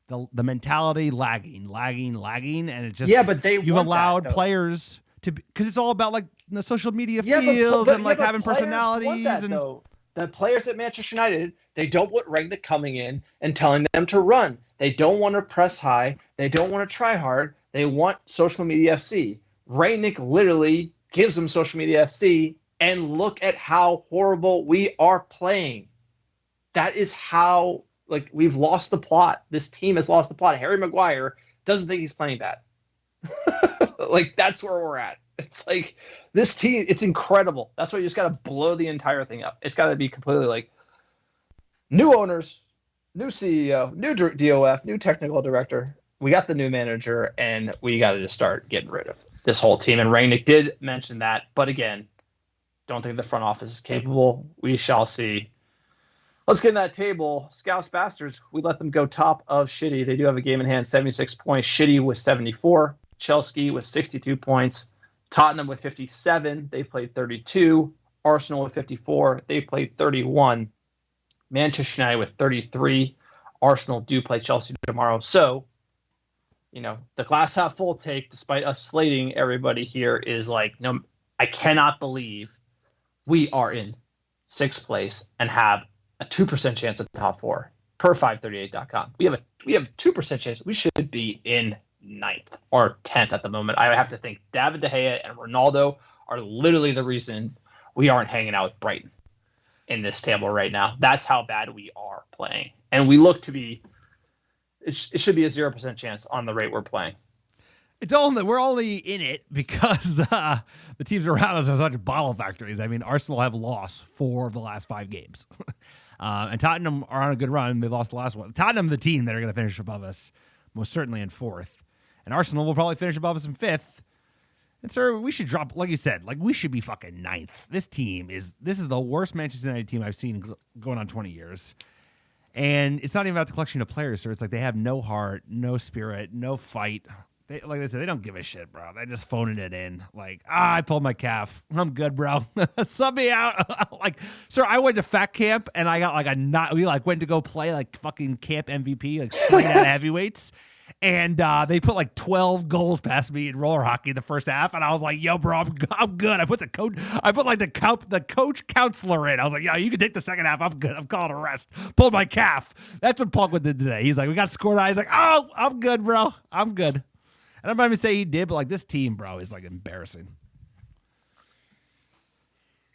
B: the mentality lagging, and it just
A: but
B: you've
A: want
B: allowed
A: that, though.
B: players to because it's all about like the social media
A: Yeah,
B: feels and like
A: but
B: having
A: players
B: personalities
A: want that,
B: and
A: though. The players at Manchester United, they don't want Rangnick coming in and telling them to run. They don't want to press high. They don't want to try hard. They want social media FC. Rangnick literally gives them social media FC, and look at how horrible we are playing. That is how, like, we've lost the plot. This team has lost the plot. Harry Maguire doesn't think he's playing bad. Like, that's where we're at. It's like this team, it's incredible. That's why you just got to blow the entire thing up. It's got to be completely like new owners, new CEO, new DOF, new technical director. We got the new manager, and we got to just start getting rid of this whole team. And Rangnick did mention that. But again, don't think the front office is capable. We shall see. Let's get in that table. Scouse Bastards, we let them go top of Shitty. They do have a game in hand, 76 points. Shitty with 74. Chelsea with 62 points. Tottenham with 57. They played 32. Arsenal with 54. They played 31. Manchester United with 33. Arsenal do play Chelsea tomorrow. So, you know, the glass half full take, despite us slating everybody here, is like, no, I cannot believe we are in 6th place and have a 2% chance at the top 4 per 538.com. We have a 2% chance. We should be in 9th or 10th at the moment. I have to think David De Gea and Ronaldo are literally the reason we aren't hanging out with Brighton in this table right now. That's how bad we are playing. And we look to be, it should be a 0% chance on the rate we're playing.
B: We're only in it because the teams around us are such bottle factories. I mean, Arsenal have lost 4 of the last 5 games. And Tottenham are on a good run. They lost the last one. Tottenham, the team that are going to finish above us, most certainly in 4th. And Arsenal will probably finish above us in 5th. And sir, we should drop, like you said, like we should be fucking 9th. This is the worst Manchester United team I've seen going on 20 years. And it's not even about the collection of players, sir. It's like they have no heart, no spirit, no fight. Like I said, they don't give a shit, bro. They're just phoning it in. Like, I pulled my calf. I'm good, bro. Sub me out. Like, sir, I went to fat camp and I got like we like went to go play like fucking camp MVP, like straight out of heavyweights. And they put like 12 goals past me in roller hockey in the first half, and I was like, "Yo, bro, I'm good." I put the coach counselor in. I was like, "Yo, you can take the second half. I'm good. I'm calling a rest." Pulled my calf. That's what Pogba did today. He's like, "We got scored on." He's like, "Oh, I'm good, bro. I'm good." And I'm not even saying he did, but like this team, bro, is like embarrassing.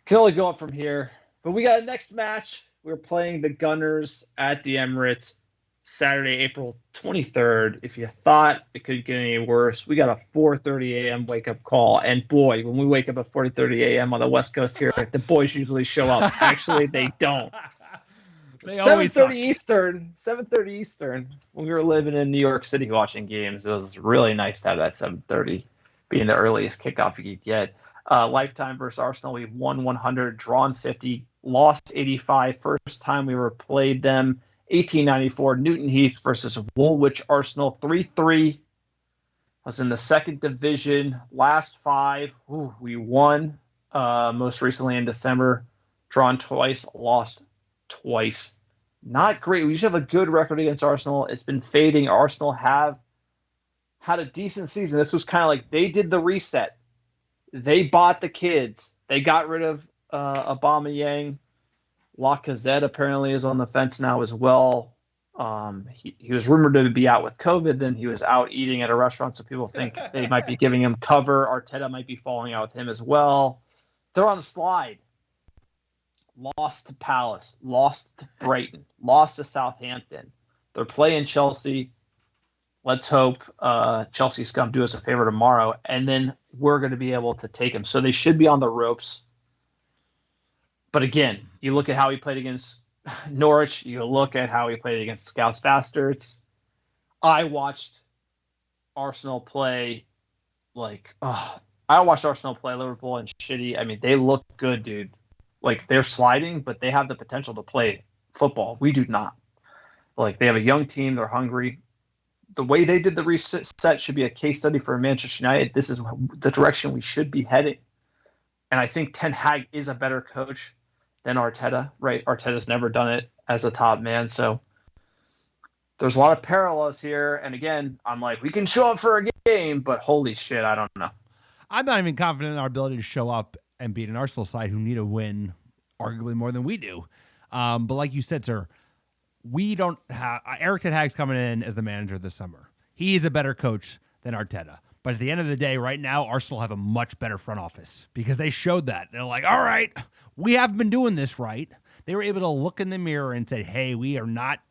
A: Can only go up from here. But we got a next match. We're playing the Gunners at the Emirates. Saturday, April 23rd. If you thought it could get any worse, we got a 4:30 a.m. wake-up call. And boy, when we wake up at 4:30 a.m. on the West Coast here, the boys usually show up. Actually, they don't.
B: They always
A: 7:30 Eastern. 7:30 Eastern. When we were living in New York City watching games, it was really nice to have that 7:30 being the earliest kickoff you could get. Lifetime versus Arsenal, we won 100, drawn 50, lost 85. First time we ever played them. 1894 Newton Heath versus Woolwich Arsenal 3-3. Was in the 2nd division. Last 5, we won. most recently in December. Drawn twice, lost twice. Not great. We usually have a good record against Arsenal. It's been fading. Arsenal have had a decent season. This was kind of like they did the reset. They bought the kids. They got rid of Aubameyang. Lacazette apparently is on the fence now as well. He was rumored to be out with COVID. Then he was out eating at a restaurant, so people think they might be giving him cover. Arteta might be falling out with him as well. They're on a slide. Lost to Palace, lost to Brighton, lost to Southampton. They're playing Chelsea. Let's hope Chelsea's going to do us a favor tomorrow, and then we're going to be able to take them. So they should be on the ropes. But again, you look at how he played against Norwich. You look at how he played against Scouts Bastards. I watched Arsenal play Liverpool and shitty. I mean, they look good, dude. Like, they're sliding, but they have the potential to play football. We do not. Like, they have a young team. They're hungry. The way they did the reset should be a case study for Manchester United. This is the direction we should be heading. And I think Ten Hag is a better coach than Arteta, right? Arteta's never done it as a top man. So there's a lot of parallels here. And again, I'm like, we can show up for a game, but holy shit, I don't know.
B: I'm not even confident in our ability to show up and beat an Arsenal side who need a win arguably more than we do. But like you said, sir, we don't have Eric Ten Hag's coming in as the manager this summer. He is a better coach than Arteta. But at the end of the day, right now, Arsenal have a much better front office because they showed that. They're like, all right, we have been doing this right. They were able to look in the mirror and say, hey, we are not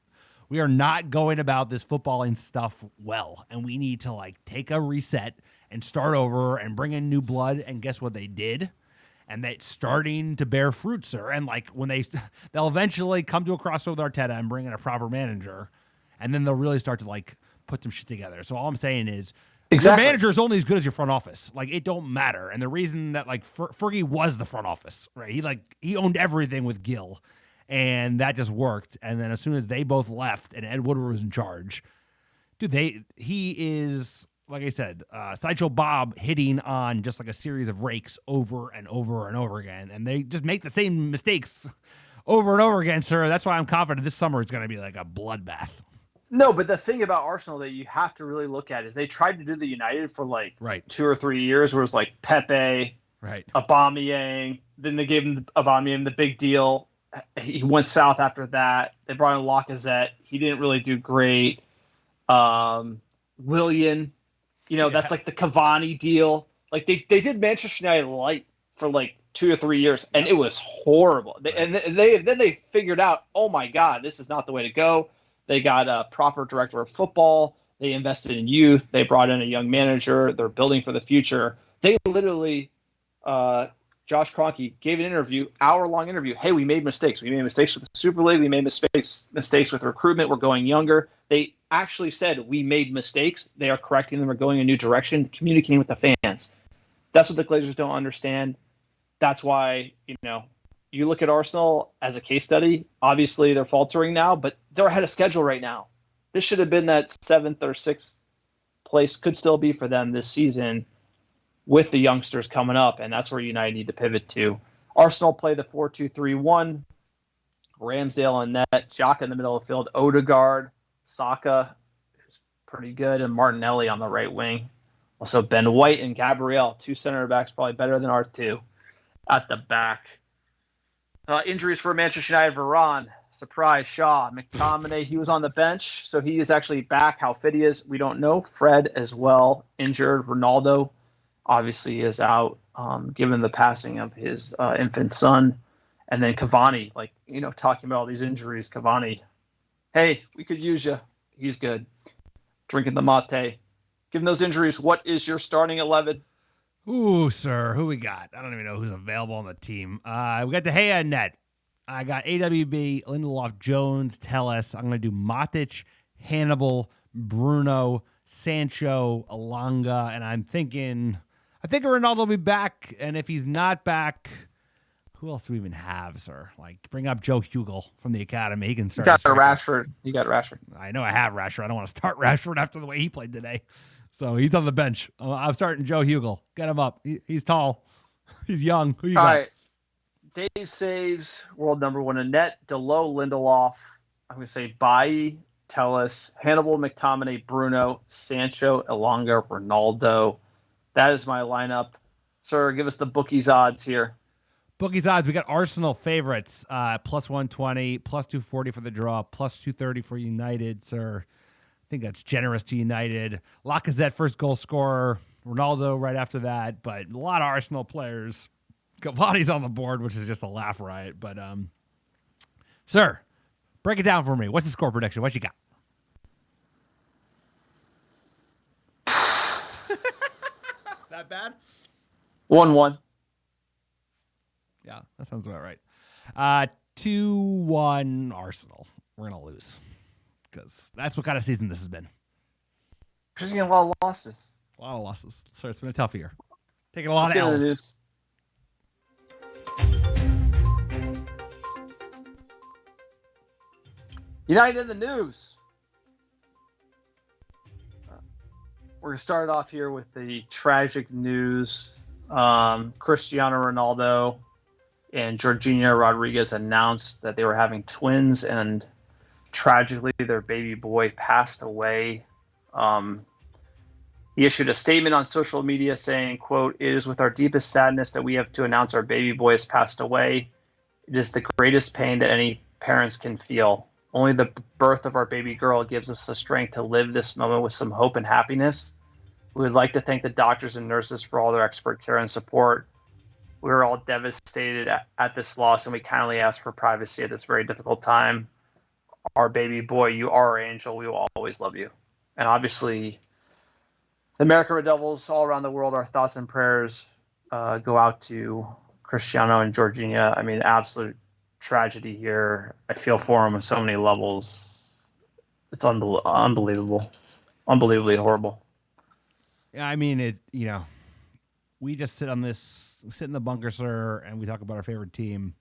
B: going about this footballing stuff well. And we need to take a reset and start over and bring in new blood. And guess what they did? And that's starting to bear fruit, sir. And when they'll eventually come to a crossover with Arteta and bring in a proper manager, and then they'll really start to put some shit together. So all I'm saying is, exactly. Your manager is only as good as your front office. It don't matter. And the reason that Fergie was the front office, right? He owned everything with Gill, and that just worked. And then as soon as they both left and Ed Woodward was in charge, dude, he is, like I said, Sideshow Bob hitting on just a series of rakes over and over and over again. And they just make the same mistakes over and over again, sir. That's why I'm confident this summer is going to be a bloodbath. No,
A: but the thing about Arsenal that you have to really look at is they tried to do the United for 2 or 3 years, where it was Pepe,
B: right,
A: Aubameyang. Then they gave him Aubameyang the big deal. He went south after that. They brought in Lacazette. He didn't really do great. Willian, that's the Cavani deal. They did Manchester United light for 2 or 3 years, and it was horrible. And then they figured out, oh my God, this is not the way to go. They got a proper director of football. They invested in youth. They brought in a young manager. They're building for the future. They literally, Josh Kroenke gave an interview, hour-long interview. Hey, we made mistakes. We made mistakes with the Super League. We made mistakes with recruitment. We're going younger. They actually said we made mistakes. They are correcting them. We're going a new direction, communicating with the fans. That's what the Glazers don't understand. That's why, you look at Arsenal as a case study. Obviously, they're faltering now, but they're ahead of schedule right now. This should have been that 7th or 6th place, could still be for them this season with the youngsters coming up, and that's where United need to pivot to. Arsenal play the 4-2-3-1. Ramsdale in net, Xhaka in the middle of the field, Odegaard, Saka, who's pretty good, and Martinelli on the right wing. Also, Ben White and Gabriel, 2 center backs, probably better than our 2 at the back. Injuries for Manchester United: Varane, surprise, Shaw, McTominay. He was on the bench, so he is actually back. How fit he is, we don't know. Fred as well, injured. Ronaldo obviously is out, given the passing of his infant son. And then Cavani, talking about all these injuries. Cavani, hey, we could use you. He's good. Drinking the mate. Given those injuries, what is your starting 11?
B: Ooh, sir, who we got? I don't even know who's available on the team. We got De Gea in net. I got AWB, Lindelof, Jones, Telles. I'm going to do Matic, Hannibal, Bruno, Sancho, Alanga, and I think Ronaldo will be back. And if he's not back, who else do we even have, sir? Bring up Joe Hugel from the academy. He can start.
A: You got Rashford.
B: I know I have Rashford. I don't want to start Rashford after the way he played today. So he's on the bench. I'm starting Joe Hugel. Get him up. He's tall. He's young. Who you
A: All
B: got?
A: right. Dave saves world number one in net. Delo, Lindelof. I'm going to say Bailly, Telles, Hannibal, McTominay, Bruno, Sancho, Elanga, Ronaldo. That is my lineup. Sir, give us the bookies odds here.
B: Bookies odds. We got Arsenal favorites, plus 120, plus 240 for the draw, plus 230 for United, sir. I think that's generous to United. Lacazette, first goal scorer. Ronaldo right after that, but a lot of Arsenal players. Cavani's on the board, which is just a laugh riot. But, sir, break it down for me. What's the score prediction? What you got? That bad?
A: 1-1.
B: Yeah, that sounds about right. 2-1 Arsenal. We're going to lose because that's what kind of season this has been.
A: There's getting a lot of losses.
B: A lot of losses. So it's been a tough year. Taking a lot
A: Let's get
B: of
A: into the
B: L's.
A: news. United in the news. We're going to start off here with the tragic news. Cristiano Ronaldo and Georgina Rodriguez announced that they were having twins, and tragically their baby boy passed away. He issued a statement on social media saying, quote, "It is with our deepest sadness that we have to announce our baby boy has passed away. It is the greatest pain that any parents can feel. Only the birth of our baby girl gives us the strength to live this moment with some hope and happiness. We would like to thank the doctors and nurses for all their expert care and support. We are all devastated at this loss, and we kindly ask for privacy at this very difficult time. Our baby boy, you are our angel. We will always love you." And obviously, the American Red Devils all around the world, our thoughts and prayers go out to Cristiano and Georgina. I mean, absolute tragedy here. I feel for them on so many levels. It's unbelievable. Unbelievably horrible.
B: Yeah, I mean, we just sit in the bunker, sir, and we talk about our favorite team.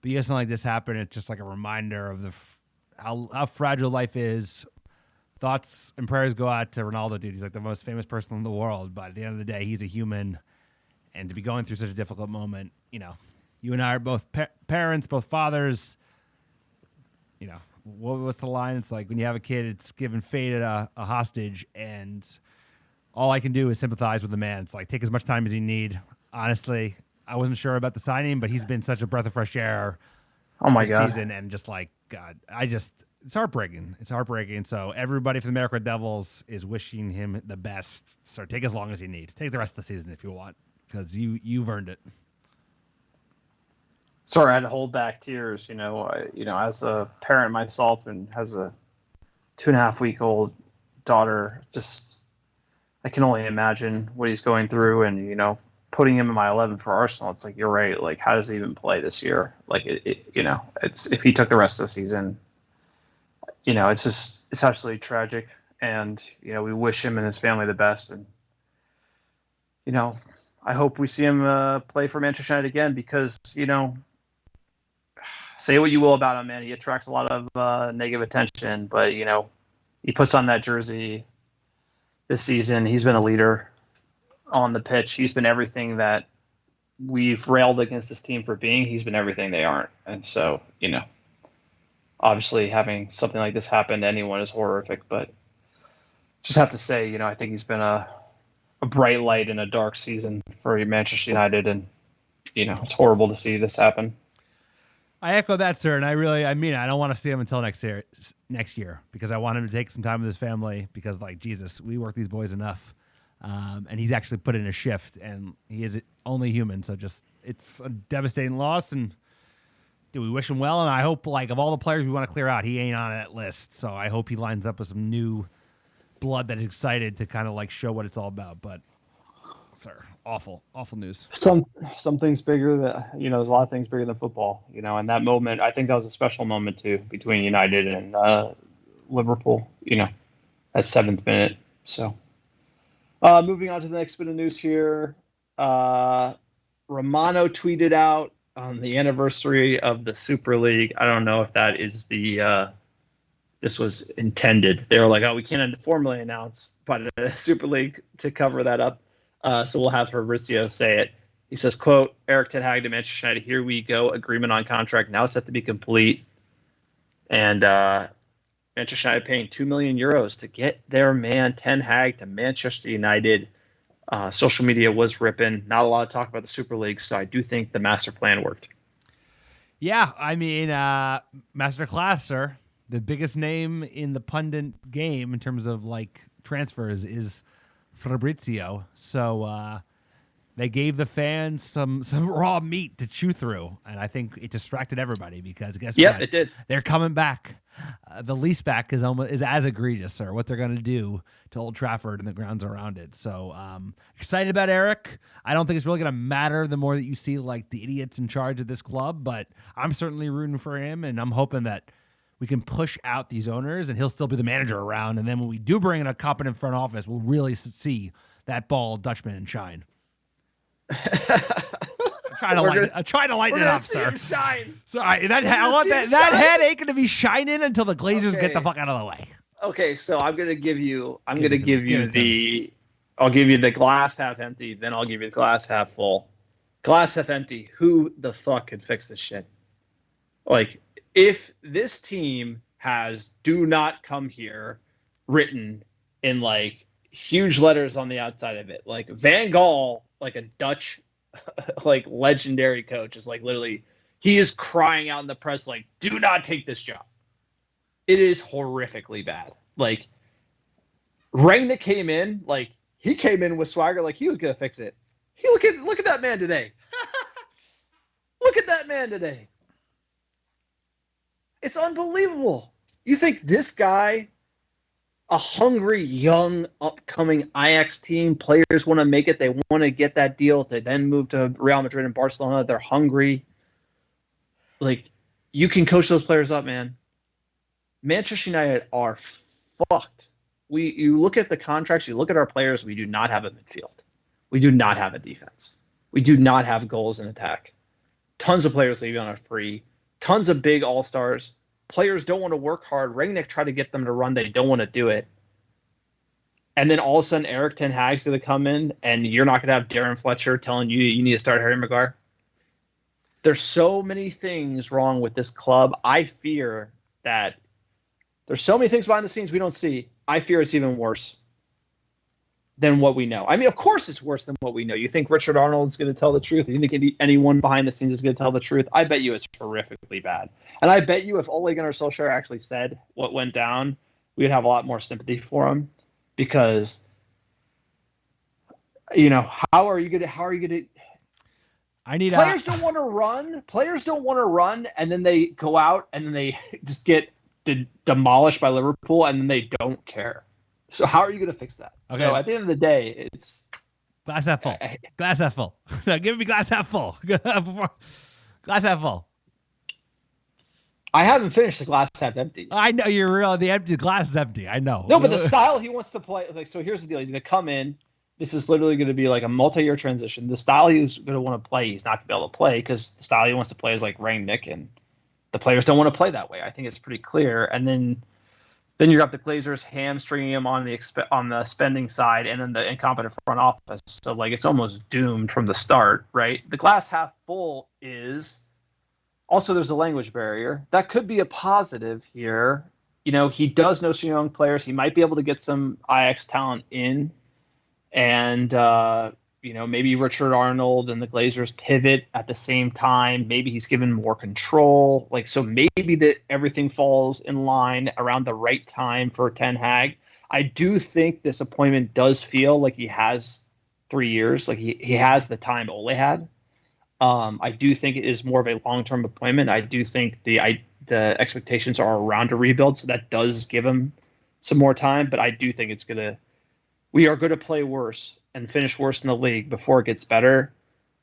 B: But you get something like this happen, it's just like a reminder of how fragile life is. Thoughts and prayers go out to Ronaldo, dude. He's like the most famous person in the world, but at the end of the day, he's a human. And to be going through such a difficult moment, you and I are both parents, both fathers. What's the line? It's like when you have a kid, it's giving fate a hostage, and all I can do is sympathize with the man. It's like, take as much time as you need. Honestly, I wasn't sure about the signing, but he's been such a breath of fresh air this season, and just like, God, it's heartbreaking. It's heartbreaking. So everybody from the American Red Devils is wishing him the best. So take as long as you need. Take the rest of the season if you want, because you've earned it.
A: Sorry, I had to hold back tears. As a parent myself and has a 2.5-week-old daughter, just I can only imagine what he's going through. And putting him in my 11 for Arsenal, it's like, you're right. Like, how does he even play this year? Like, it's if he took the rest of the season. It's absolutely tragic, and we wish him and his family the best, and I hope we see him play for Manchester United again, because say what you will about him, man, he attracts a lot of negative attention, but he puts on that jersey this season. He's been a leader on the pitch. He's been everything that we've railed against this team for being. He's been everything they aren't, and so obviously, having something like this happen to anyone is horrific, but just have to say, I think he's been a bright light in a dark season for Manchester United, and it's horrible to see this happen.
B: I echo that, sir, and I mean, I don't want to see him until next year, because I want him to take some time with his family, because, like, Jesus, we work these boys enough, and he's actually put in a shift, and he is only human, so it's a devastating loss, and do we wish him well? And I hope, like, of all the players we want to clear out, he ain't on that list. So I hope he lines up with some new blood that is excited to kind of like show what it's all about. But, sir, awful news.
A: Some things bigger that there's a lot of things bigger than football. And that moment, I think that was a special moment too between United and Liverpool. That 7th minute. So, moving on to the next bit of news here. Romano tweeted out on the anniversary of the Super League. I don't know if that is this was intended. They were like, oh, we can't formally announce, but the Super League to cover that up. So we'll have Fabrizio say it. He says, quote, Eric Ten Hag to Manchester United, here we go. Agreement on contract now set to be complete. And Manchester United paying €2 million to get their man Ten Hag to Manchester United. Social media was ripping. Not a lot of talk about the Super League, so I do think the master plan worked.
B: Yeah, I mean, masterclass, sir. The biggest name in the pundit game in terms of like transfers is Fabrizio. So they gave the fans some raw meat to chew through, and I think it distracted everybody because guess what?
A: It did.
B: They're coming back. The lease back is as egregious, sir. What they're going to do to Old Trafford and the grounds around it. So excited about Eric. I don't think it's really going to matter the more that you see like the idiots in charge of this club, but I'm certainly rooting for him, and I'm hoping that we can push out these owners, and he'll still be the manager around. And then when we do bring in a competent front office, we'll really see that ball Dutchman shine. I'm trying to lighten it up, sir.
A: Shine.
B: Sorry, that head ain't gonna be shining until the Glazers get the fuck out of the way.
A: Okay, so I'll give you the glass half empty, then I'll give you the glass half full. Glass half empty. Who the fuck could fix this shit? Like, if this team has "do not come here" written in like huge letters on the outside of it, like Van Gaal, like a Dutch like legendary coach, is like literally he is crying out in the press like, do not take this job. It is horrifically bad. Like, Rangnick came in, like he came in with swagger, like he was gonna fix it. Look at that man today. Look at that man today. It's unbelievable. You think this guy, a hungry, young, upcoming Ajax team, players want to make it. They want to get that deal to then move to Real Madrid and Barcelona. They're hungry. Like, you can coach those players up, man. Manchester United are fucked. You look at the contracts, you look at our players, we do not have a midfield. We do not have a defense. We do not have goals in attack. Tons of players leaving on a free. Tons of big all-stars. Players don't want to work hard. Rangnick tried to get them to run. They don't want to do it. And then all of a sudden, Eric Ten Hag's going to come in, and you're not going to have Darren Fletcher telling you need to start Harry Maguire. There's so many things wrong with this club. I fear that there's so many things behind the scenes we don't see. I fear it's even worse than what we know. I mean, of course it's worse than what we know. You think Richard Arnold's going to tell the truth? You think anyone behind the scenes is going to tell the truth? I bet you it's horrifically bad. And I bet you if Ole Gunnar Solskjaer actually said what went down, we'd have a lot more sympathy for him, because, you know, how are you going to players don't want to run. Players don't want to run, and then they go out and then they just get demolished by Liverpool, and then they don't care. So how are you going to fix that? Okay. So at the end of the day, it's
B: glass half full. Glass half full. No, give me glass half full. Glass half full.
A: I haven't finished the glass half empty.
B: I know you're real. The glass is empty. I know.
A: No, but the style he wants to play, like, so here's the deal. He's going to come in. This is literally going to be like a multi-year transition. The style he's going to want to play, he's not going to be able to play, because the style he wants to play is like Rangnick, and the players don't want to play that way. I think it's pretty clear. And then you got the Glazers hamstringing him on the spending side, and then the incompetent front office. So like it's almost doomed from the start, right? The glass half full is also there's a language barrier. That could be a positive here. You know, he does know some young players. He might be able to get some Ajax talent in, and you know, maybe Richard Arnold and the Glazers pivot at the same time. Maybe he's given more control. Like, so maybe that everything falls in line around the right time for Ten Hag. I do think this appointment does feel like he has 3 years. Like he has the time Ole had. I do think it is more of a long-term appointment. I do think the expectations are around a rebuild, so that does give him some more time. But I do think we are going to play worse and finish worse in the league before it gets better.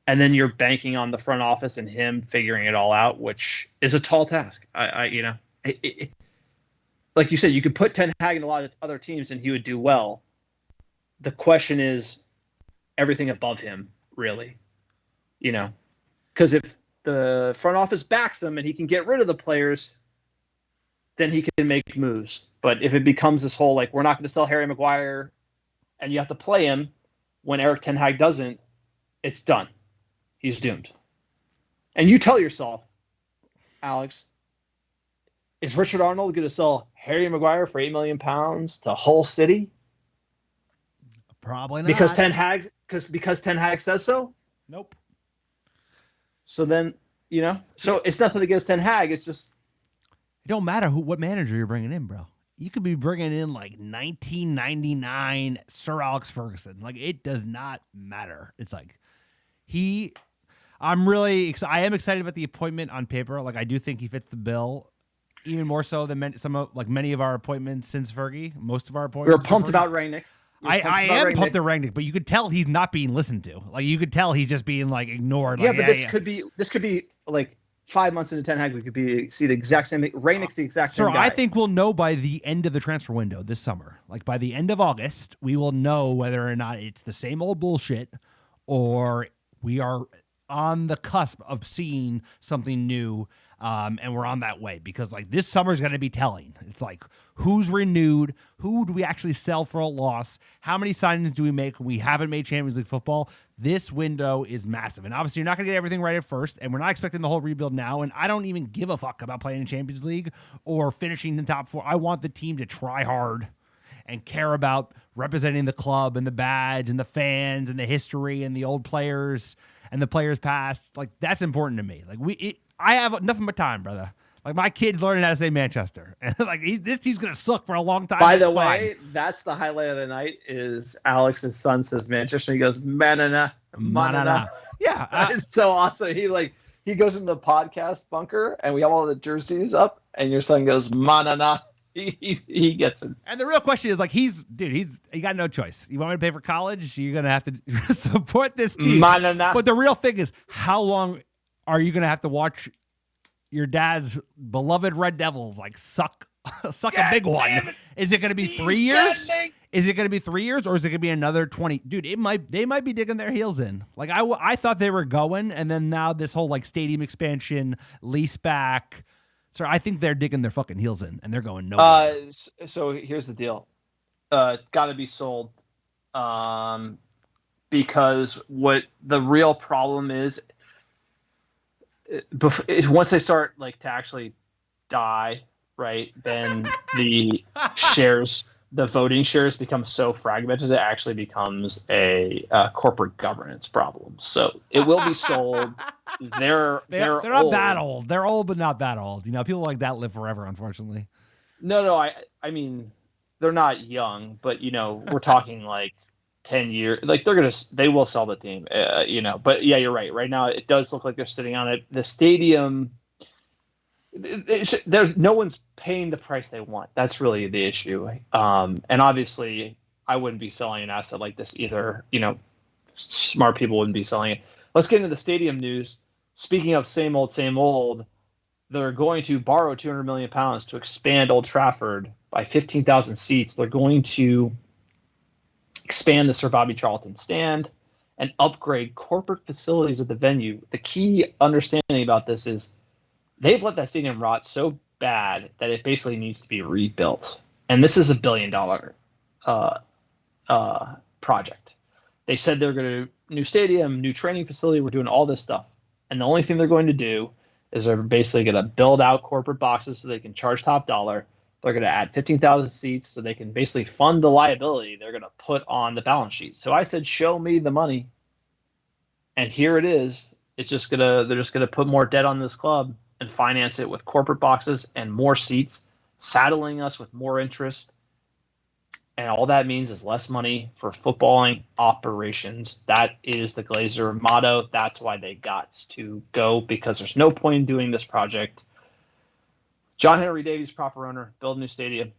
A: And then you're banking on the front office and him figuring it all out, which is a tall task. Like you said, you could put Ten Hag in a lot of other teams and he would do well. The question is everything above him, really, you know, because if the front office backs him and he can get rid of the players, then he can make moves. But if it becomes this whole, like, we're not going to sell Harry Maguire and you have to play him when Eric Ten Hag doesn't, it's done. he's doomed. And you tell yourself, Alex, is Richard Arnold going to sell Harry Maguire for £8 million to Hull City?
B: Probably not.
A: Because Ten Hag says so?
B: Nope.
A: So then, so it's nothing against Ten Hag. It's just
B: it don't matter what manager you're bringing in, bro. You could be bringing in like 1999 Sir Alex Ferguson. Like, it does not matter. It's like I'm really I am excited about the appointment on paper. Like, I do think he fits the bill, even more so than many of our appointments since Fergie. Most of our appointments.
A: We were pumped about Rangnick.
B: I am pumped at Rangnick, but you could tell he's not being listened to. Like, you could tell he's just being like ignored.
A: Yeah,
B: like,
A: but this could be like 5 months into Ten Hag. We could see the exact same thing. Rangnick's the exact same guy.
B: I think we'll know by the end of the transfer window this summer. Like, by the end of August, we will know whether or not it's the same old bullshit or we are on the cusp of seeing something new. And we're on that way because like this summer is going to be telling. It's like, who's renewed? Who do we actually sell for a loss? How many signings do we make when we haven't made Champions League football? This window is massive. And obviously you're not going to get everything right at first. And we're not expecting the whole rebuild now. And I don't even give a fuck about playing in Champions League or finishing in top 4. I want the team to try hard and care about representing the club and the badge and the fans and the history and the old players and the players past. Like, that's important to me. Like, I have nothing but time, brother. Like, my kid's learning how to say Manchester. And like, this team's going to suck for a long time.
A: By the way, that's the highlight of the night is Alex's son says Manchester. He goes, manana, manana.
B: Yeah.
A: It's so awesome. He goes into the podcast bunker and we have all the jerseys up and your son goes, manana. He gets it.
B: And the real question is like, he got no choice. You want me to pay for college? You're going to have to support this team.
A: Manana.
B: But the real thing is, how long are you going to have to watch your dad's beloved Red Devils like suck a big one? Is it going to be 3 years? Is it going to be 3 years or is it going to be another 20? Dude, they might be digging their heels in. Like I thought they were going, and then now this whole like stadium expansion, lease back. So I think they're digging their fucking heels in, and they're going nowhere.
A: So here's the deal. Got to be sold. Because what the real problem is once they start like to actually die, right? Then the voting shares become so fragmented, it actually becomes a corporate governance problem. So it will be sold. They're
B: not that old. They're old, but not that old. You know, people like that live forever, unfortunately.
A: No, I mean, they're not young, but we're talking like 10 years. Like they will sell the team, But yeah, you're right. Right now, it does look like they're sitting on it. The stadium. No one's paying the price they want. That's really the issue. And obviously, I wouldn't be selling an asset like this either. Smart people wouldn't be selling it. Let's get into the stadium news. Speaking of same old, they're going to borrow £200 million to expand Old Trafford by 15,000 seats. They're going to expand the Sir Bobby Charlton stand and upgrade corporate facilities at the venue. The key understanding about this is they've let that stadium rot so bad that it basically needs to be rebuilt. And this is a $1 billion project. They said they're going to new stadium, new training facility. We're doing all this stuff. And the only thing they're going to do is they're basically going to build out corporate boxes so they can charge top dollar. They're going to add 15,000 seats so they can basically fund the liability they're going to put on the balance sheet. So I said, show me the money. And here it is. They're just going to put more debt on this club and finance it with corporate boxes and more seats, saddling us with more interest. And all that means is less money for footballing operations. That is the Glazer motto. That's why they got to go, because there's no point in doing this project. John Henry Davies, proper owner, build a new stadium.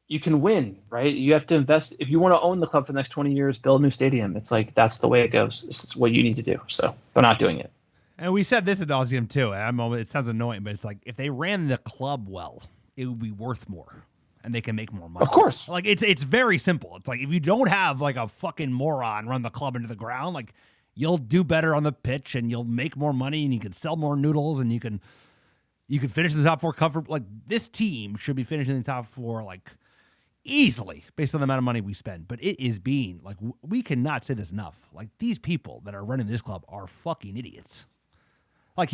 A: You can win, right? You have to invest. If you want to own the club for the next 20 years, build a new stadium. It's like, that's the way it goes. This is what you need to do. So they're not doing it.
B: And we said this at nauseum too. It sounds annoying, but it's like, if they ran the club well, it would be worth more. And they can make more money.
A: Of course.
B: Like, it's very simple. It's like, if you don't have like a fucking moron run the club into the ground, like, you'll do better on the pitch and you'll make more money and you can sell more noodles and you can finish in the top 4 comfort. Like, this team should be finishing in the top 4 like easily based on the amount of money we spend. But it is being like, we cannot say this enough. Like, these people that are running this club are fucking idiots. Like,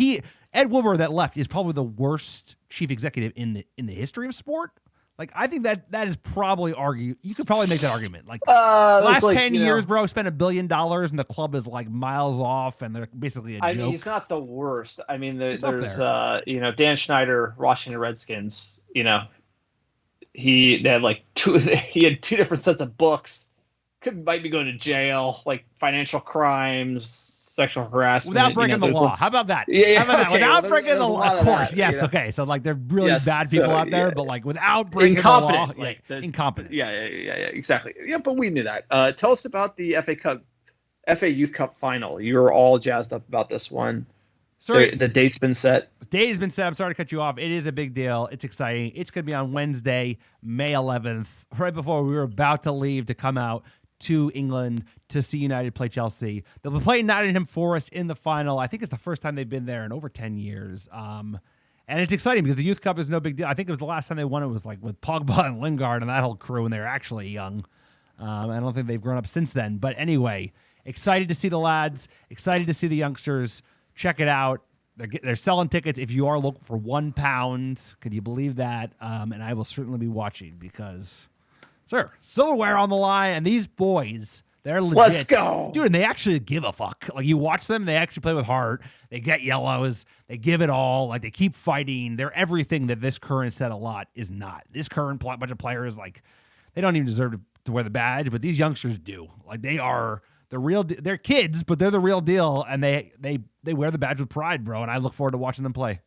B: Ed Wilbur that left is probably the worst chief executive in the history of sport. Like, I think that is probably you could probably make that argument. Like, the last 10 years, bro, spent $1 billion and the club is like miles off and they're basically a joke.
A: I mean, he's not the worst. I mean, there's Dan Schneider, Washington Redskins, he had two different sets of books. Might be going to jail, like financial crimes, sexual harassment.
B: Without breaking the law. How about that?
A: Yeah,
B: How about that?
A: okay,
B: Without
A: well,
B: breaking the
A: there's a
B: law.
A: lot
B: Of
A: of
B: course,
A: that,
B: yes, okay. So, like, they're really bad people out there, but, like, without breaking
A: incompetent,
B: the law. Incompetent.
A: Yeah, exactly. Yeah, but we knew that. Tell us about the FA Youth Cup final. You were all jazzed up about this one.
B: Sorry.
A: The date's been set.
B: The date has been set. I'm sorry to cut you off. It is a big deal. It's exciting. It's going to be on Wednesday, May 11th, right before we were about to leave to come out to England to see United play Chelsea. They'll be playing Nottingham Forest in the final. I think it's the first time they've been there in over 10 years. And it's exciting because the Youth Cup is no big deal. I think it was the last time they won it was like with Pogba and Lingard and that whole crew when they were actually young. I don't think they've grown up since then. But anyway, excited to see the lads, excited to see the youngsters. Check it out. They're selling tickets if you are looking for £1. Could you believe that? And I will certainly be watching because, sir, silverware on the line, and these boys, they're legit.
A: Let's go.
B: Dude, and they actually give a fuck. Like, you watch them, they actually play with heart. They get yellows. They give it all. Like, they keep fighting. They're everything that this current set of lot is not. This current bunch of players, like, they don't even deserve to wear the badge, but these youngsters do. Like, they are the real they're kids, but they're the real deal, and they wear the badge with pride, bro, and I look forward to watching them play.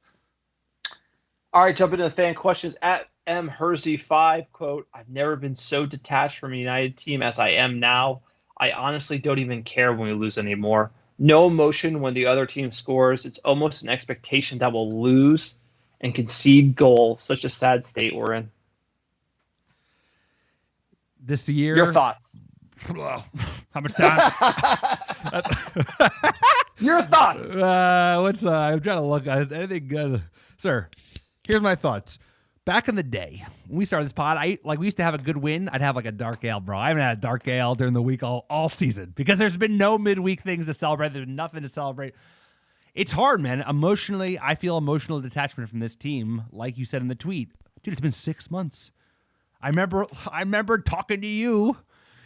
A: All right, jump into the fan questions. At MHersey5, quote, I've never been so detached from a United team as I am now. I honestly don't even care when we lose anymore. No emotion when the other team scores. It's almost an expectation that we'll lose and concede goals. Such a sad state we're in.
B: This year.
A: Your thoughts.
B: How much time?
A: Your thoughts.
B: I'm trying to look at anything good. Sir, here's my thoughts. Back in the day, when we started this pod, we used to have a good win. I'd have like a dark ale, bro. I haven't had a dark ale during the week all season because there's been no midweek things to celebrate. There's been nothing to celebrate. It's hard, man. Emotionally, I feel emotional detachment from this team, like you said in the tweet. Dude, it's been 6 months. I remember talking to you.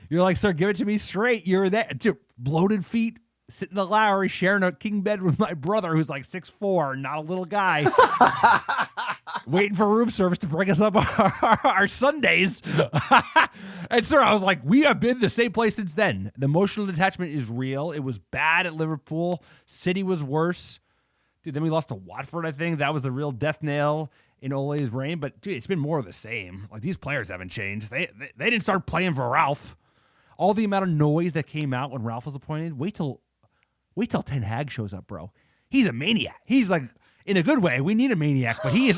B: You're like, sir, give it to me straight. You're that dude, bloated feet, sitting in the Lowry, sharing a king bed with my brother, who's like 6'4", not a little guy, waiting for room service to bring us up our Sundays. And sir, I was like, we have been the same place since then. The emotional detachment is real. It was bad at Liverpool. City was worse. Dude, then we lost to Watford, I think. That was the real death nail in Ole's reign. But dude, it's been more of the same. Like, these players haven't changed. They didn't start playing for Ralph. All the amount of noise that came out when Ralph was appointed. Wait till Ten Hag shows up, bro. He's a maniac. He's like, in a good way. We need a maniac, but he is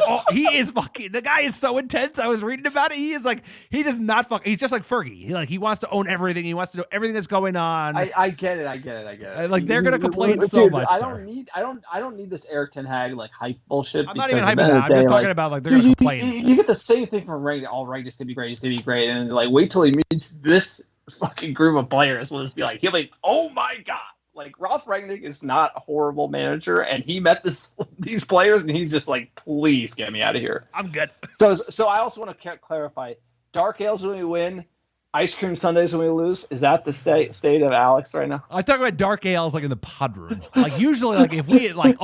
B: fucking. The guy is so intense. I was reading about it. He is like, he does not fuck. He's just like Fergie. He wants to own everything. He wants to know everything that's going on.
A: I get it.
B: Like, they're gonna complain so much.
A: I don't need this Eric Ten Hag like hype bullshit.
B: I'm not even hyping that. I'm just talking about like they're gonna complain.
A: You get the same thing from Rangnick. All right, it's gonna be great. It's gonna be great. And like, wait till he meets this fucking group of players. Will just be like, he'll be, oh my god. Like, Ralph Rangnick is not a horrible manager, and he met these players, and he's just like, please get me out of here.
B: I'm good.
A: So I also want to clarify: dark ales when we win, ice cream sundaes when we lose. Is that the state of Alex right now?
B: I talk about dark ales like in the pod room. Like, usually, like if we like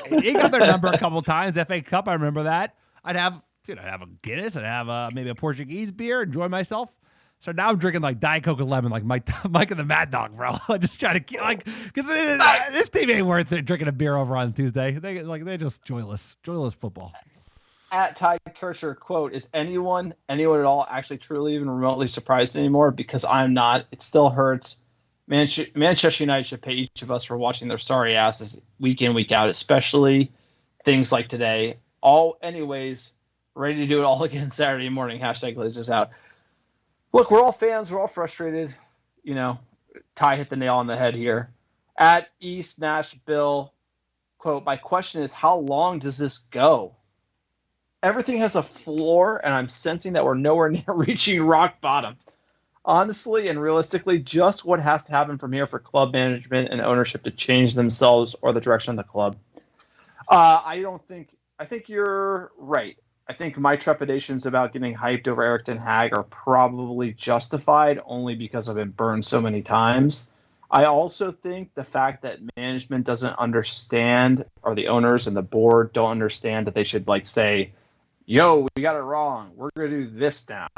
B: he got their number a couple times. FA Cup, I remember that. I'd have a Guinness. I'd have maybe a Portuguese beer. Enjoy myself. So now I'm drinking like Diet Coke and lemon, like Mike and the Mad Dog, bro. I'm just trying to like, because this team ain't worth it drinking a beer over on Tuesday. They're just joyless football.
A: At Ty Kircher, quote, is anyone at all actually truly even remotely surprised anymore? Because I'm not. It still hurts. Manchester United should pay each of us for watching their sorry asses week in, week out, especially things like today. Anyways, ready to do it all again Saturday morning. #Glazers out. Look, we're all fans. We're all frustrated. You know, Ty hit the nail on the head here. At East Nash Bill, quote, my question is, how long does this go? everything has a floor, and I'm sensing that we're nowhere near reaching rock bottom. Honestly and realistically, just what has to happen from here for club management and ownership to change themselves or the direction of the club? I think you're right. I think my trepidations about getting hyped over Erik ten Hag are probably justified only because I've been burned so many times. I also think the fact that management doesn't understand, or the owners and the board don't understand that they should say, yo, we got it wrong. We're going to do this now.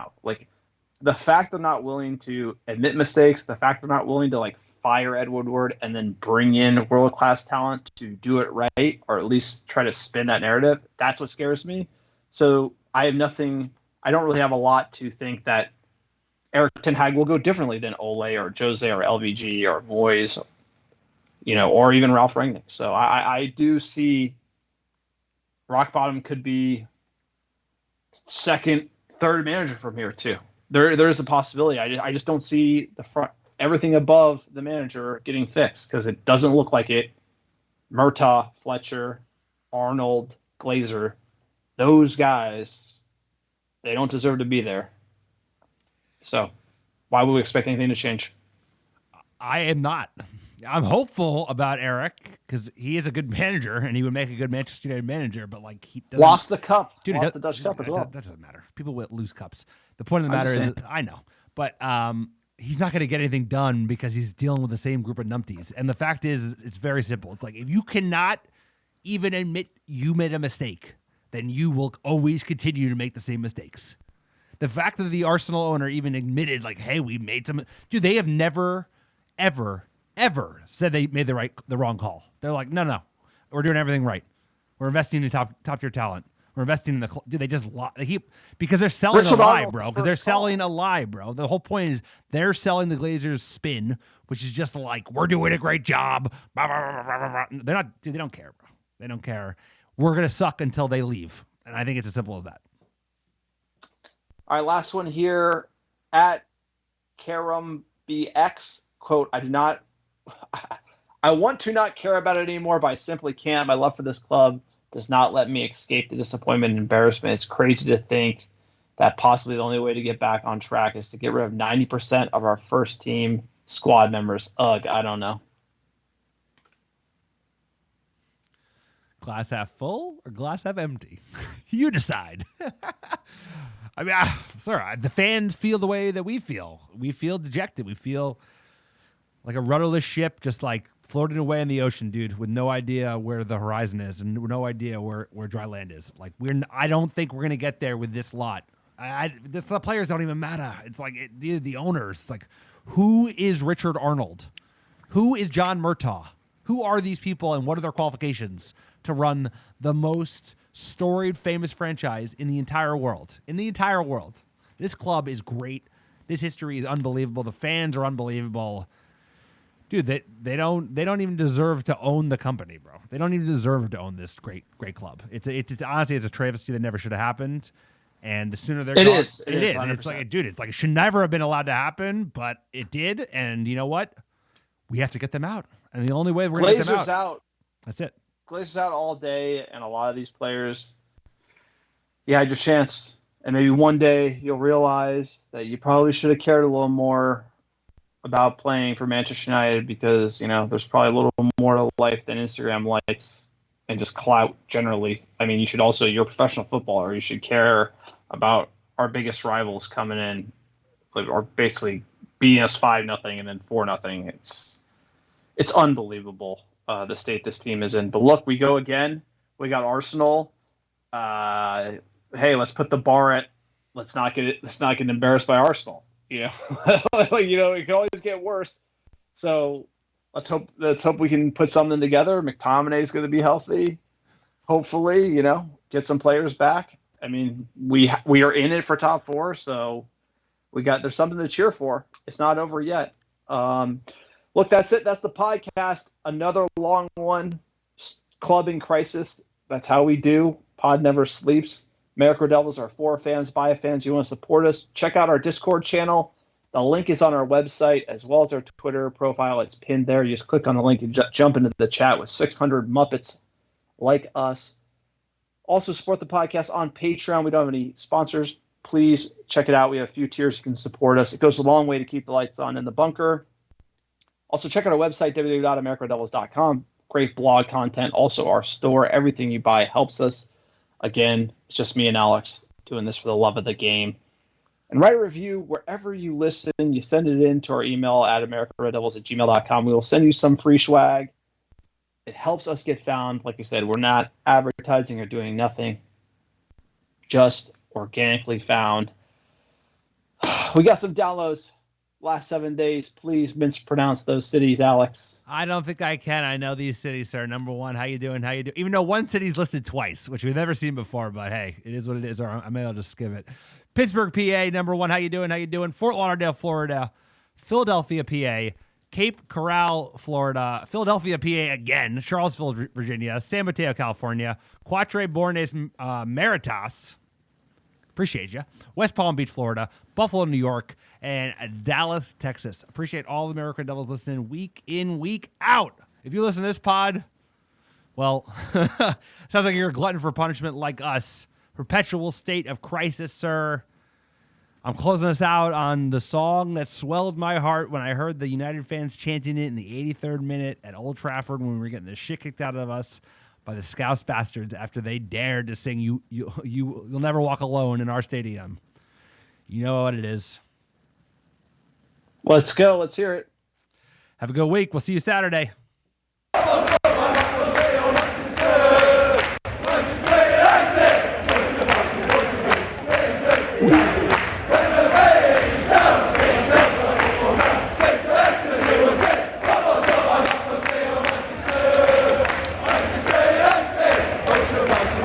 A: The fact they're not willing to admit mistakes, the fact they're not willing to fire Ed Woodward and then bring in world-class talent to do it right, or at least try to spin that narrative, that's what scares me. So I don't really have a lot to think that Erik ten Hag will go differently than Ole or Jose or LVG or Moyes, or even Ralph Rangnick. So I do see rock bottom could be second, third manager from here too. There is a possibility. I just don't see everything above the manager getting fixed, because it doesn't look like it. Murtaugh, Fletcher, Arnold, Glazer, those guys, they don't deserve to be there. So why would we expect anything to change?
B: I am not. I'm hopeful about Eric because he is a good manager and he would make a good Manchester United manager, but he doesn't.
A: Lost the cup.
B: Dude,
A: lost the Dutch Cup as well.
B: That doesn't matter. People will lose cups. The point of the matter is, I know, but he's not going to get anything done because he's dealing with the same group of numpties. And the fact is, it's very simple. It's if you cannot even admit you made a mistake, then you will always continue to make the same mistakes. The fact that the Arsenal owner even admitted, hey, we made some. Dude, they have never, ever said they made the wrong call. They're no, we're doing everything right. We're investing in top tier talent. We're investing in the. Dude, they just lie. Because they're selling a lie, bro. Because they're selling a lie, bro. The whole point is they're selling the Glazers spin, which is just we're doing a great job. Blah, blah, blah, blah, blah. They're not. Dude, they don't care, bro. They don't care. We're gonna suck until they leave, and I think it's as simple as that.
A: All right, last one here at Karam BX. Quote, I want to not care about it anymore, but I simply can't. My love for this club does not let me escape the disappointment and embarrassment. It's crazy to think that possibly the only way to get back on track is to get rid of 90% of our first team squad members. Ugh, I don't know.
B: Glass half full or glass half empty? You decide. I mean, sorry, the fans feel the way that we feel. We feel dejected. We feel like a rudderless ship just floating away in the ocean, dude, with no idea where the horizon is and no idea where dry land is. I don't think we're going to get there with this lot. The players don't even matter. It's the owners. It's who is Richard Arnold? Who is John Murtaugh? Who are these people and what are their qualifications to run the most storied, famous franchise in the entire world? In the entire world. This club is great. This history is unbelievable. The fans are unbelievable. Dude, they don't even deserve to own the company, bro. They don't even deserve to own this great club. It's honestly a travesty that never should have happened. And the sooner they're gone, it is. It's it should never have been allowed to happen, but it did. And you know what? We have to get them out. And the only way we're going to get them out. That's it.
A: Glazers out all day, and a lot of these players, you had your chance. And maybe one day you'll realize that you probably should have cared a little more about playing for Manchester United because, there's probably a little more to life than Instagram likes and just clout generally. I mean, you're a professional footballer. You should care about our biggest rivals coming in or basically beating us 5-0 and then 4-0. It's unbelievable the state this team is in. But look, we go again. We got Arsenal. Hey, let's put the bar at. Let's not get embarrassed by Arsenal. It can always get worse. So let's hope we can put something together. McTominay is going to be healthy. Hopefully, get some players back. I mean, we are in it for top 4, so there's something to cheer for. It's not over yet. Look, that's it. That's the podcast. Another long one. Club in crisis. That's how we do. Pod never sleeps. America Devils are for fans, by fans. You want to support us? Check out our Discord channel. The link is on our website as well as our Twitter profile. It's pinned there. You just click on the link and jump into the chat with 600 Muppets like us. Also, support the podcast on Patreon. We don't have any sponsors. Please check it out. We have a few tiers you can support us. It goes a long way to keep the lights on in the bunker. Also, check out our website, www.americadevils.com. Great blog content. Also, our store. Everything you buy helps us. Again, it's just me and Alex doing this for the love of the game. And write a review wherever you listen. You send it in to our email at americareddevils@gmail.com. We will send you some free swag. It helps us get found. Like I said, we're not advertising or doing nothing. Just organically found. We got some downloads last 7 days. Please mispronounce those cities, Alex.
B: I don't think I can. I know these cities, sir. Number one, how you doing? How you doing? Even though one city's listed twice, which we've never seen before, but hey, it is what it is. Or I may as well just skip it. Pittsburgh, PA. Number one, how you doing? How you doing? Fort Lauderdale, Florida. Philadelphia, PA. Cape Coral, Florida. Philadelphia, PA again. Charlottesville, Virginia. San Mateo, California. Quatre Bornes, Maritas. Appreciate you. West Palm Beach, Florida. Buffalo, New York. And Dallas, Texas. Appreciate all the American Devils listening week in, week out. If you listen to this pod, well, sounds like you're a glutton for punishment like us. Perpetual state of crisis, sir. I'm closing us out on the song that swelled my heart when I heard the United fans chanting it in the 83rd minute at Old Trafford when we were getting the shit kicked out of us by the Scouse bastards after they dared to sing You'll Never Walk Alone in our stadium. You know what it is.
A: Let's go. Let's hear it.
B: Have a good week. We'll see you Saturday.